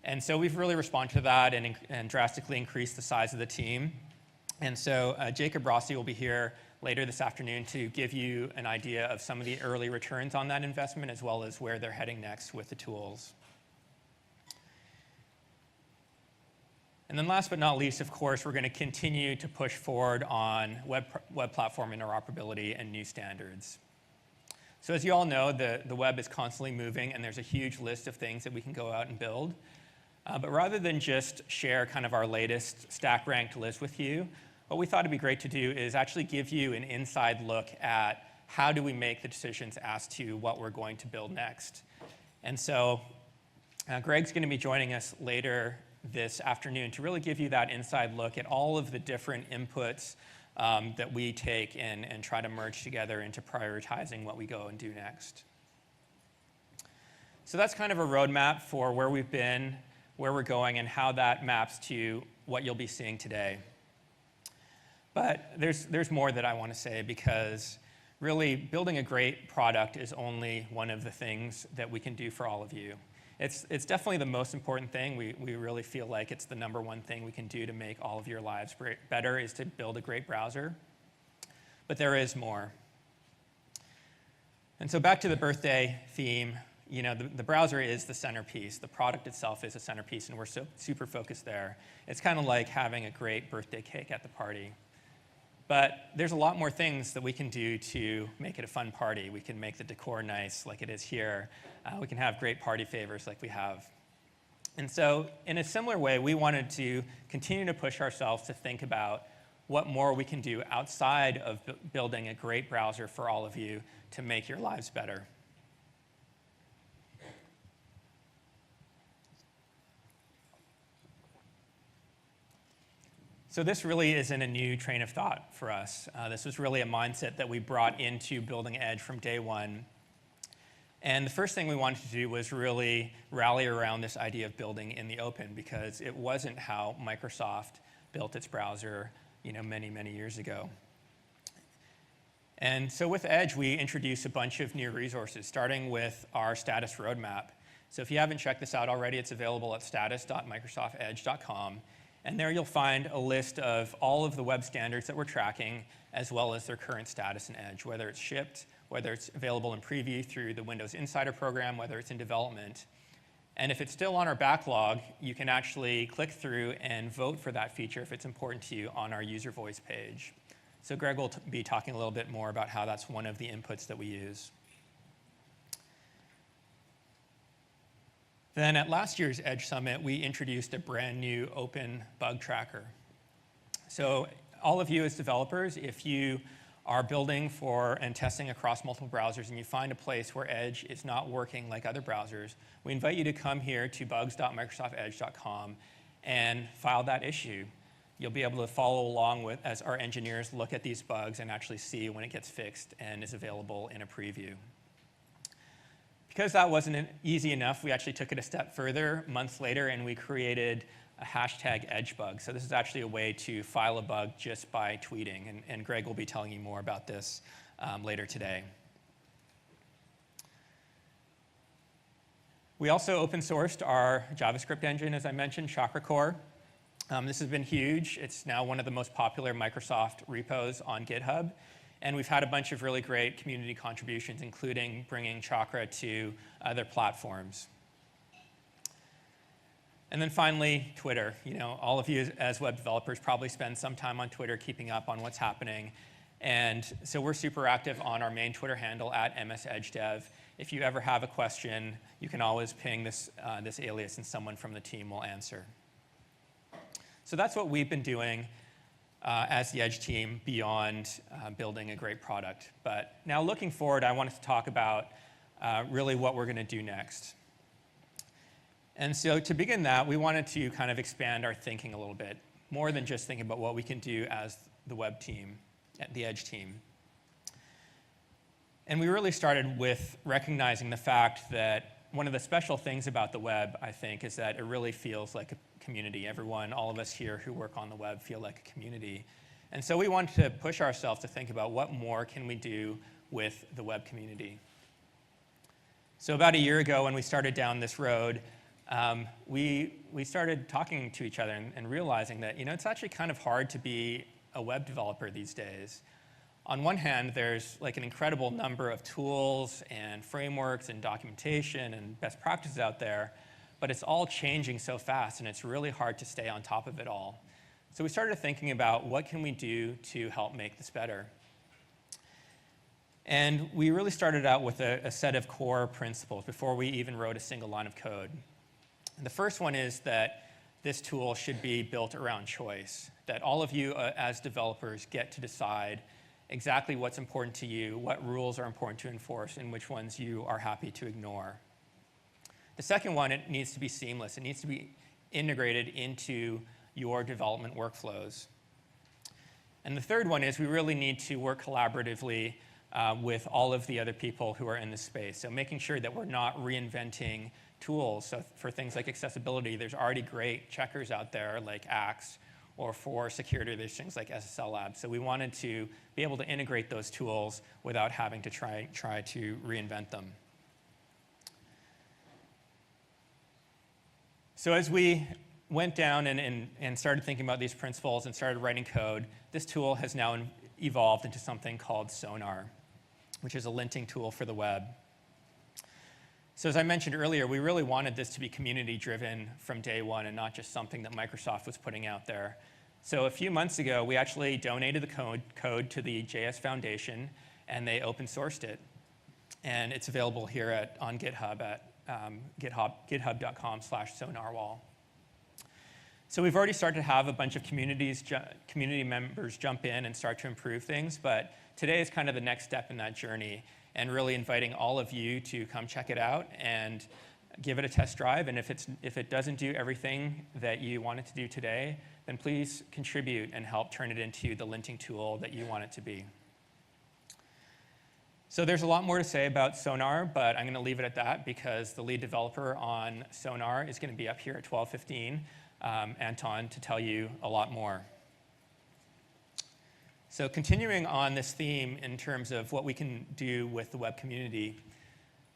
Speaker 3: And so we've really responded to that and drastically increased the size of the team. And so Jacob Rossi will be here later this afternoon to give you an idea of some of the early returns on that investment, as well as where they're heading next with the tools. And then last but not least, of course, we're going to continue to push forward on web platform interoperability and new standards. So as you all know, the web is constantly moving, and there's a huge list of things that we can go out and build. But rather than just share kind of our latest stack ranked list with you, what we thought it'd be great to do is actually give you an inside look at how do we make the decisions as to what we're going to build next. And so Greg's going to be joining us later this afternoon to really give you that inside look at all of the different inputs that we take and try to merge together into prioritizing what we go and do next. So that's kind of a roadmap for where we've been, where we're going, and how that maps to what you'll be seeing today. But there's more that I want to say, because really building a great product is only one of the things that we can do for all of you. It's definitely the most important thing. We really feel like it's the number one thing we can do to make all of your lives better, is to build a great browser. But there is more. And so back to the birthday theme, the browser is the centerpiece. The product itself is a centerpiece, and we're so super focused there. It's kind of like having a great birthday cake at the party. But there's a lot more things that we can do to make it a fun party. We can make the decor nice like it is here. We can have great party favors like we have. And so in a similar way, we wanted to continue to push ourselves to think about what more we can do outside of building a great browser for all of you to make your lives better. So this really isn't a new train of thought for us. This was really a mindset that we brought into building Edge from day one. And the first thing we wanted to do was really rally around this idea of building in the open, because it wasn't how Microsoft built its browser, many, many years ago. And so with Edge, we introduced a bunch of new resources, starting with our status roadmap. So if you haven't checked this out already, it's available at status.microsoftedge.com. And there you'll find a list of all of the web standards that we're tracking, as well as their current status in Edge, whether it's shipped, whether it's available in preview through the Windows Insider program, whether it's in development. And if it's still on our backlog, you can actually click through and vote for that feature if it's important to you on our user voice page. So Greg will be talking a little bit more about how that's one of the inputs that we use. Then at last year's Edge Summit, we introduced a brand new open bug tracker. So all of you as developers, if you are building for and testing across multiple browsers and you find a place where Edge is not working like other browsers, we invite you to come here to bugs.microsoftedge.com and file that issue. You'll be able to follow along as our engineers look at these bugs and actually see when it gets fixed and is available in a preview. Because that wasn't easy enough, we actually took it a step further months later, and we created a hashtag #EdgeBug. So this is actually a way to file a bug just by tweeting, and Greg will be telling you more about this later today. We also open sourced our JavaScript engine, as I mentioned, Chakra Core. This has been huge. It's now one of the most popular Microsoft repos on GitHub. And we've had a bunch of really great community contributions, including bringing Chakra to other platforms. And then finally, Twitter. All of you as web developers probably spend some time on Twitter keeping up on what's happening. And so we're super active on our main Twitter handle at MSEdgeDev. If you ever have a question, you can always ping this alias and someone from the team will answer. So that's what we've been doing as the Edge team beyond building a great product. But now looking forward, I wanted to talk about really what we're going to do next. And so to begin that, we wanted to kind of expand our thinking a little bit, more than just thinking about what we can do as the web team, the Edge team. And we really started with recognizing the fact that one of the special things about the web, I think, is that it really feels like a community. Everyone, all of us here who work on the web feel like a community. And so we wanted to push ourselves to think about what more can we do with the web community. So about a year ago when we started down this road, we started talking to each other and realizing that it's actually kind of hard to be a web developer these days. On one hand, there's like an incredible number of tools and frameworks and documentation and best practices out there, but it's all changing so fast and it's really hard to stay on top of it all. So we started thinking about what can we do to help make this better. And we really started out with a set of core principles before we even wrote a single line of code. And the first one is that this tool should be built around choice, that all of you as developers get to decide exactly what's important to you, what rules are important to enforce, and which ones you are happy to ignore. The second one, it needs to be seamless. It needs to be integrated into your development workflows. And the third one is we really need to work collaboratively with all of the other people who are in this space. So making sure that we're not reinventing tools. So for things like accessibility, there's already great checkers out there like Axe, or for security, there's things like SSL Labs. So we wanted to be able to integrate those tools without having to try to reinvent them. So as we went down and started thinking about these principles and started writing code, this tool has now evolved into something called Sonar, which is a linting tool for the web. So as I mentioned earlier, we really wanted this to be community-driven from day one and not just something that Microsoft was putting out there. So a few months ago, we actually donated the code to the JS Foundation, and they open-sourced it. And it's available here on GitHub at github.com/sonarwall. So we've already started to have a bunch of community members jump in and start to improve things, but today is kind of the next step in that journey, and really inviting all of you to come check it out and give it a test drive. And if it doesn't do everything that you want it to do today, then please contribute and help turn it into the linting tool that you want it to be. So there's a lot more to say about Sonar, but I'm going to leave it at that because the lead developer on Sonar is going to be up here at 12:15, Anton, to tell you a lot more. So continuing on this theme in terms of what we can do with the web community,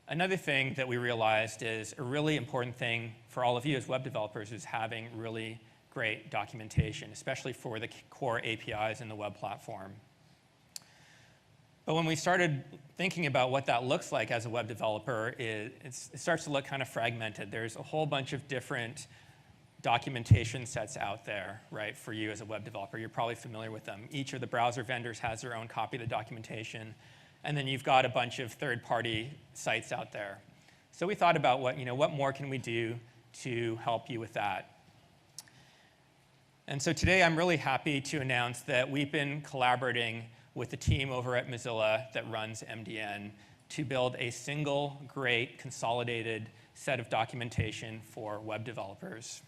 Speaker 3: another thing that we realized is a really important thing for all of you as web developers is having really great documentation, especially for the core APIs in the web platform. But when we started thinking about what that looks like as a web developer, it starts to look kind of fragmented. There's a whole bunch of different documentation sets out there, right, for you as a web developer. You're probably familiar with them. Each of the browser vendors has their own copy of the documentation, and then you've got a bunch of third-party sites out there. So we thought about what more can we do to help you with that. And so today I'm really happy to announce that we've been collaborating with the team over at Mozilla that runs MDN to build a single great consolidated set of documentation for web developers.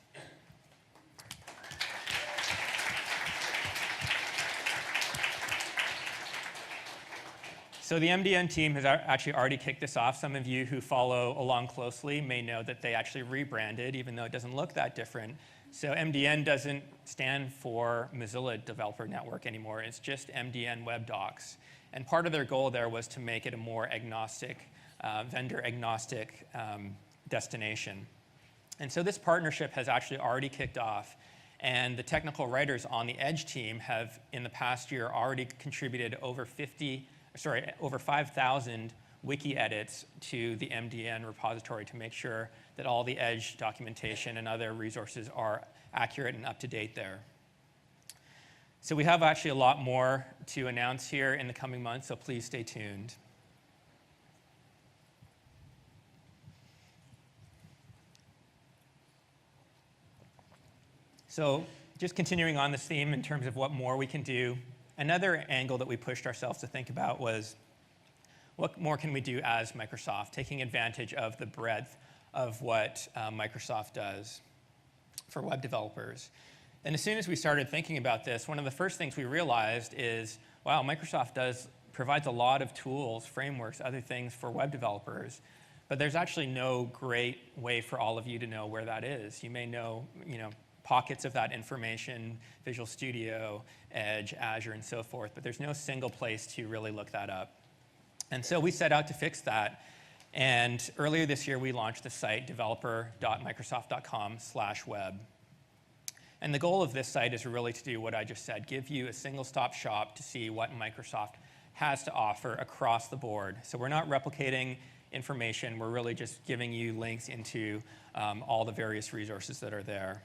Speaker 3: So the MDN team has actually already kicked this off. Some of you who follow along closely may know that they actually rebranded, even though it doesn't look that different. So MDN doesn't stand for Mozilla Developer Network anymore. It's just MDN Web Docs. And part of their goal there was to make it a more agnostic, vendor-agnostic destination. And so this partnership has actually already kicked off. And the technical writers on the Edge team have, in the past year, already contributed over 5,000 wiki edits to the MDN repository to make sure that all the Edge documentation and other resources are accurate and up to date there. So we have actually a lot more to announce here in the coming months, so please stay tuned. So just continuing on this theme in terms of what more we can do, another angle that we pushed ourselves to think about was what more can we do as Microsoft, taking advantage of the breadth of what Microsoft does for web developers. And as soon as we started thinking about this, one of the first things we realized is, wow, Microsoft provides a lot of tools, frameworks, other things for web developers, but there's actually no great way for all of you to know where that is. You may know, pockets of that information, Visual Studio, Edge, Azure, and so forth, but there's no single place to really look that up. And so we set out to fix that. And earlier this year, we launched the site developer.microsoft.com/web. And the goal of this site is really to do what I just said, give you a single-stop shop to see what Microsoft has to offer across the board. So we're not replicating information. We're really just giving you links into all the various resources that are there.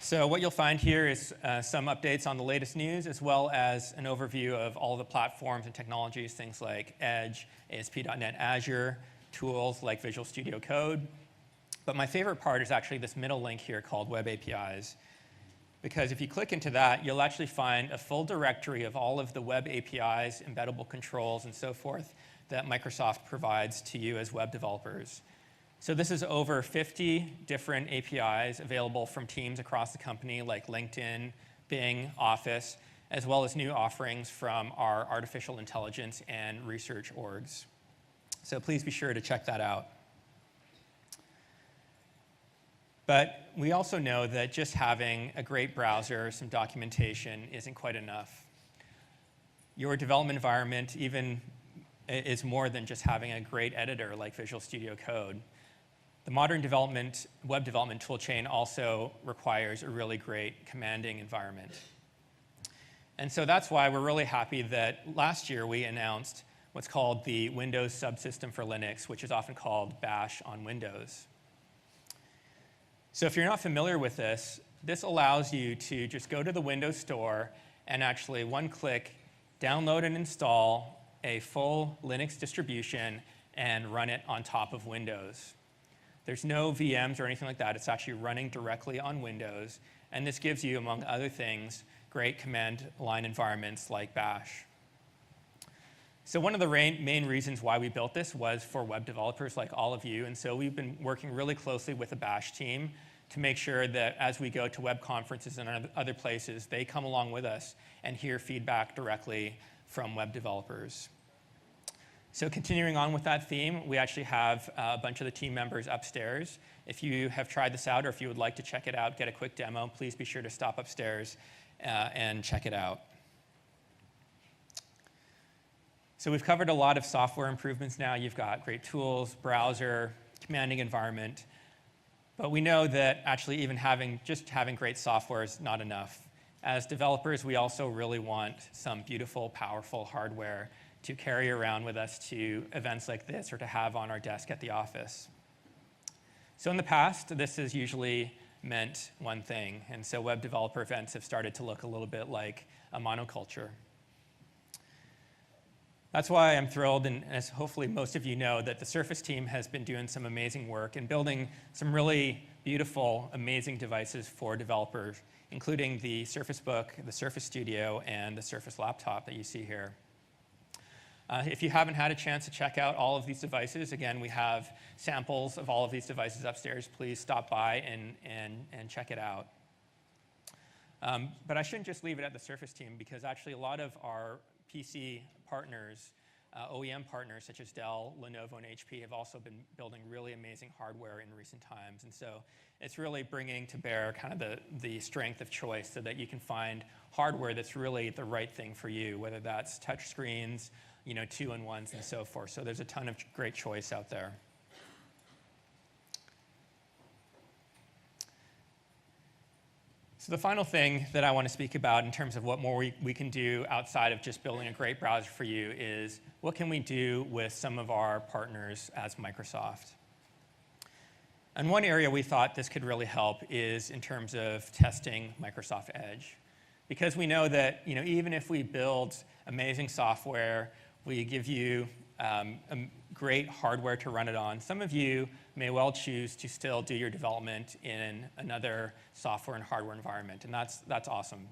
Speaker 3: So what you'll find here is some updates on the latest news, as well as an overview of all the platforms and technologies, things like Edge, ASP.NET Azure, tools like Visual Studio Code. But my favorite part is actually this middle link here called Web APIs. Because if you click into that, you'll actually find a full directory of all of the web APIs, embeddable controls, and so forth that Microsoft provides to you as web developers. So this is over 50 different APIs available from teams across the company like LinkedIn, Bing, Office, as well as new offerings from our artificial intelligence and research orgs. So please be sure to check that out. But we also know that just having a great browser, some documentation, isn't quite enough. Your development environment even is more than just having a great editor like Visual Studio Code. The modern web development toolchain also requires a really great commanding environment. And so that's why we're really happy that last year we announced what's called the Windows Subsystem for Linux, which is often called Bash on Windows. So if you're not familiar with this, this allows you to just go to the Windows Store and actually one click, download and install a full Linux distribution and run it on top of Windows. There's no VMs or anything like that. It's actually running directly on Windows. And this gives you, among other things, great command line environments like Bash. So one of the main reasons why we built this was for web developers like all of you. And so we've been working really closely with the Bash team to make sure that as we go to web conferences and other places, they come along with us and hear feedback directly from web developers. So continuing on with that theme, we actually have a bunch of the team members upstairs. If you have tried this out or if you would like to check it out, get a quick demo, please be sure to stop upstairs and check it out. So we've covered a lot of software improvements now. You've got great tools, browser, commanding environment. But we know that actually even just having great software is not enough. As developers, we also really want some beautiful, powerful hardware to carry around with us to events like this or to have on our desk at the office. So in the past, this has usually meant one thing. And so web developer events have started to look a little bit like a monoculture. That's why I'm thrilled, and as hopefully most of you know, that the Surface team has been doing some amazing work and building some really beautiful, amazing devices for developers, including the Surface Book, the Surface Studio, and the Surface Laptop that you see here. If you haven't had a chance to check out all of these devices, again, we have samples of all of these devices upstairs. Please stop by and check it out. But I shouldn't just leave it at the Surface team, because actually a lot of our PC partners, OEM partners such as Dell, Lenovo, and HP have also been building really amazing hardware in recent times. And so it's really bringing to bear kind of the strength of choice so that you can find hardware that's really the right thing for you, whether that's touch screens, two-in-ones, and so forth. So there's a ton of great choice out there. So the final thing that I want to speak about in terms of what more we can do outside of just building a great browser for you is what can we do with some of our partners as Microsoft. And one area we thought this could really help is in terms of testing Microsoft Edge. Because we know that even if we build amazing software, we give you great hardware to run it on, some of you may well choose to still do your development in another software and hardware environment, and that's awesome.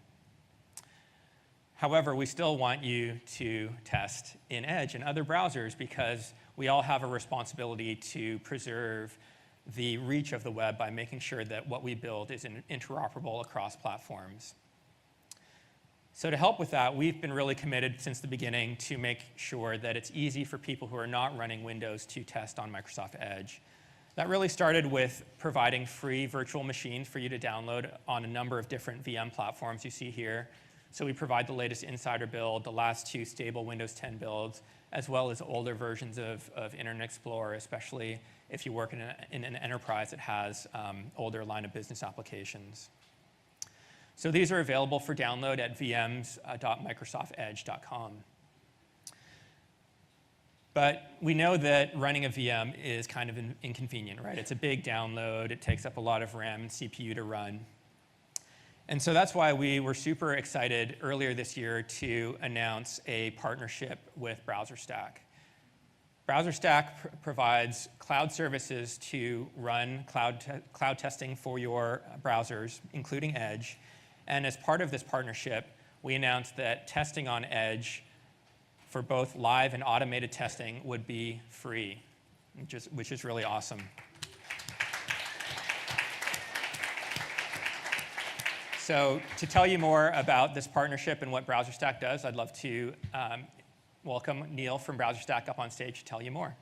Speaker 3: However, we still want you to test in Edge and other browsers, because we all have a responsibility to preserve the reach of the web by making sure that what we build is interoperable across platforms. So to help with that, we've been really committed since the beginning to make sure that it's easy for people who are not running Windows to test on Microsoft Edge. That really started with providing free virtual machines for you to download on a number of different VM platforms you see here. So we provide the latest Insider build, the last 2 stable Windows 10 builds, as well as older versions of Internet Explorer, especially if you work in an enterprise that has older line of business applications. So these are available for download at vms.microsoftedge.com. But we know that running a VM is kind of inconvenient, right? It's a big download. It takes up a lot of RAM and CPU to run. And so that's why we were super excited earlier this year to announce a partnership with BrowserStack. BrowserStack provides cloud services to run cloud testing for your browsers, including Edge. And as part of this partnership, we announced that testing on Edge for both live and automated testing would be free, which is really awesome. So to tell you more about this partnership and what BrowserStack does, I'd love to welcome Neil from BrowserStack up on stage to tell you more.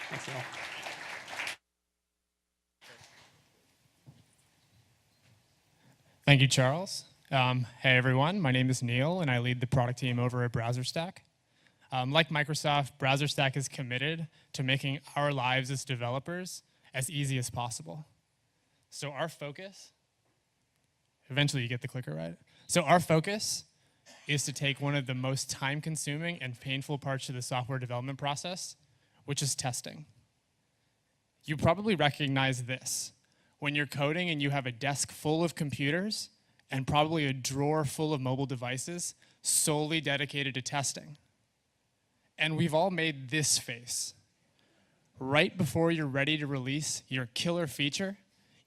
Speaker 3: Thanks, Neil.
Speaker 21: Thank you, Charles. Hey, everyone. My name is Neil, and I lead the product team over at BrowserStack. Like Microsoft, BrowserStack is committed to making our lives as developers as easy as possible. So our focus, eventually you get the clicker right. So our focus is to take one of the most time-consuming and painful parts of the software development process, which is testing. You probably recognize this. When you're coding and you have a desk full of computers and probably a drawer full of mobile devices solely dedicated to testing. And we've all made this face. Right before you're ready to release your killer feature,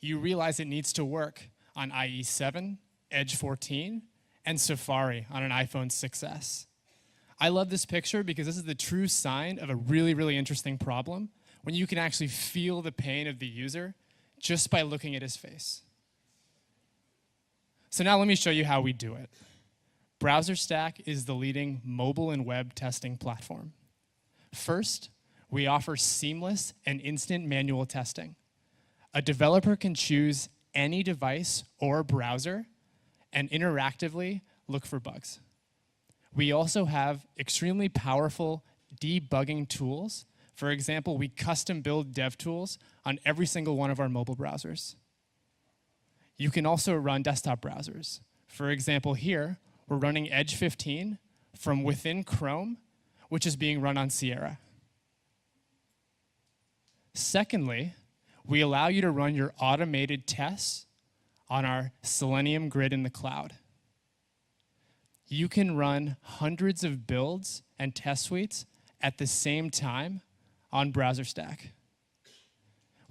Speaker 21: you realize it needs to work on IE 7, Edge 14, and Safari on an iPhone 6s. I love this picture because this is the true sign of a really, really interesting problem when you can actually feel the pain of the user just by looking at his face. So now let me show you how we do it. BrowserStack is the leading mobile and web testing platform. First, we offer seamless and instant manual testing. A developer can choose any device or browser and interactively look for bugs. We also have extremely powerful debugging tools. For example, we custom build dev tools on every single one of our mobile browsers. You can also run desktop browsers. For example, here, we're running Edge 15 from within Chrome, which is being run on Sierra. Secondly, we allow you to run your automated tests on our Selenium grid in the cloud. You can run hundreds of builds and test suites at the same time on BrowserStack.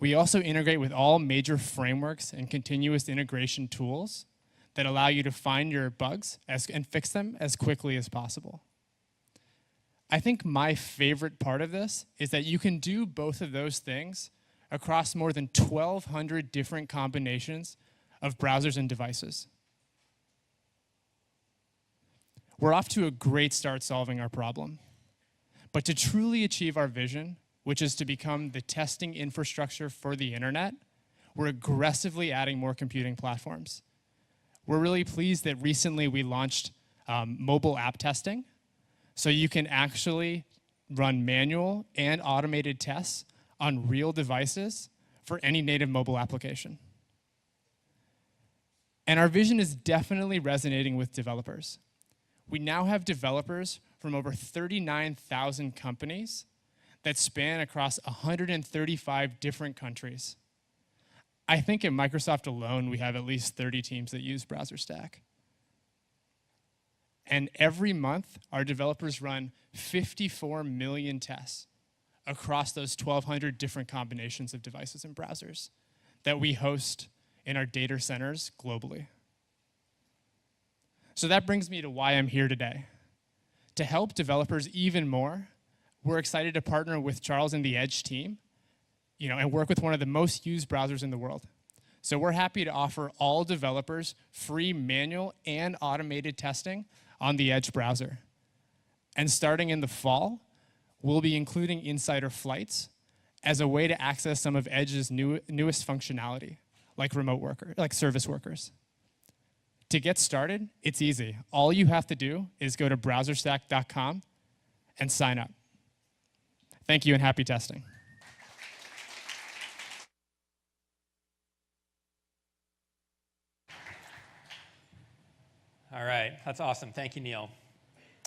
Speaker 21: We also integrate with all major frameworks and continuous integration tools that allow you to find your bugs and fix them as quickly as possible. I think my favorite part of this is that you can do both of those things across more than 1,200 different combinations of browsers and devices. We're off to a great start solving our problem. But to truly achieve our vision, which is to become the testing infrastructure for the internet, we're aggressively adding more computing platforms. We're really pleased that recently we launched mobile app testing, so you can actually run manual and automated tests on real devices for any native mobile application. And our vision is definitely resonating with developers. We now have developers from over 39,000 companies that span across 135 different countries. I think at Microsoft alone, we have at least 30 teams that use BrowserStack. And every month, our developers run 54 million tests across those 1,200 different combinations of devices and browsers that we host in our data centers globally. So that brings me to why I'm here today. To help developers even more, we're excited to partner with Charles and the Edge team, and work with one of the most used browsers in the world. So we're happy to offer all developers free manual and automated testing on the Edge browser. And starting in the fall, we'll be including insider flights as a way to access some of Edge's newest functionality, like service workers. To get started, it's easy. All you have to do is go to browserstack.com and sign up. Thank you and happy testing.
Speaker 3: All right, that's awesome. Thank you, Neil.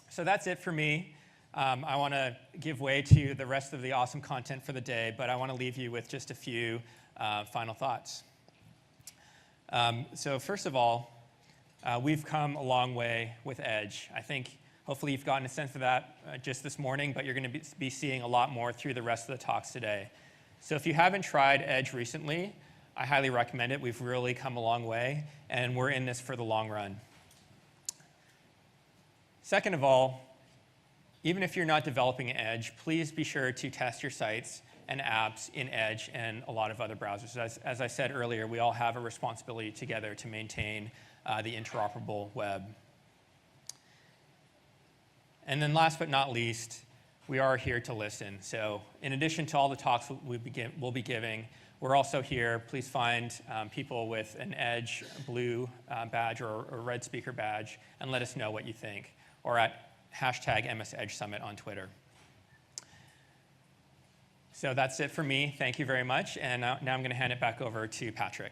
Speaker 3: So that's it for me. I want to give way to the rest of the awesome content for the day, but I want to leave you with just a few final thoughts. So first of all, we've come a long way with Edge. I think hopefully you've gotten a sense of that just this morning, but you're going to be seeing a lot more through the rest of the talks today. So if you haven't tried Edge recently, I highly recommend it. We've really come a long way, and we're in this for the long run. Second of all, even if you're not developing in Edge, please be sure to test your sites and apps in Edge and a lot of other browsers. As I said earlier, we all have a responsibility together to maintain the interoperable web. And then last but not least, we are here to listen. So in addition to all the talks we'll be giving, we're also here. Please find people with an Edge blue badge or red speaker badge and let us know what you think, or at #MSEdgeSummit on Twitter. So that's it for me. Thank you very much. And now I'm going to hand it back over to Patrick.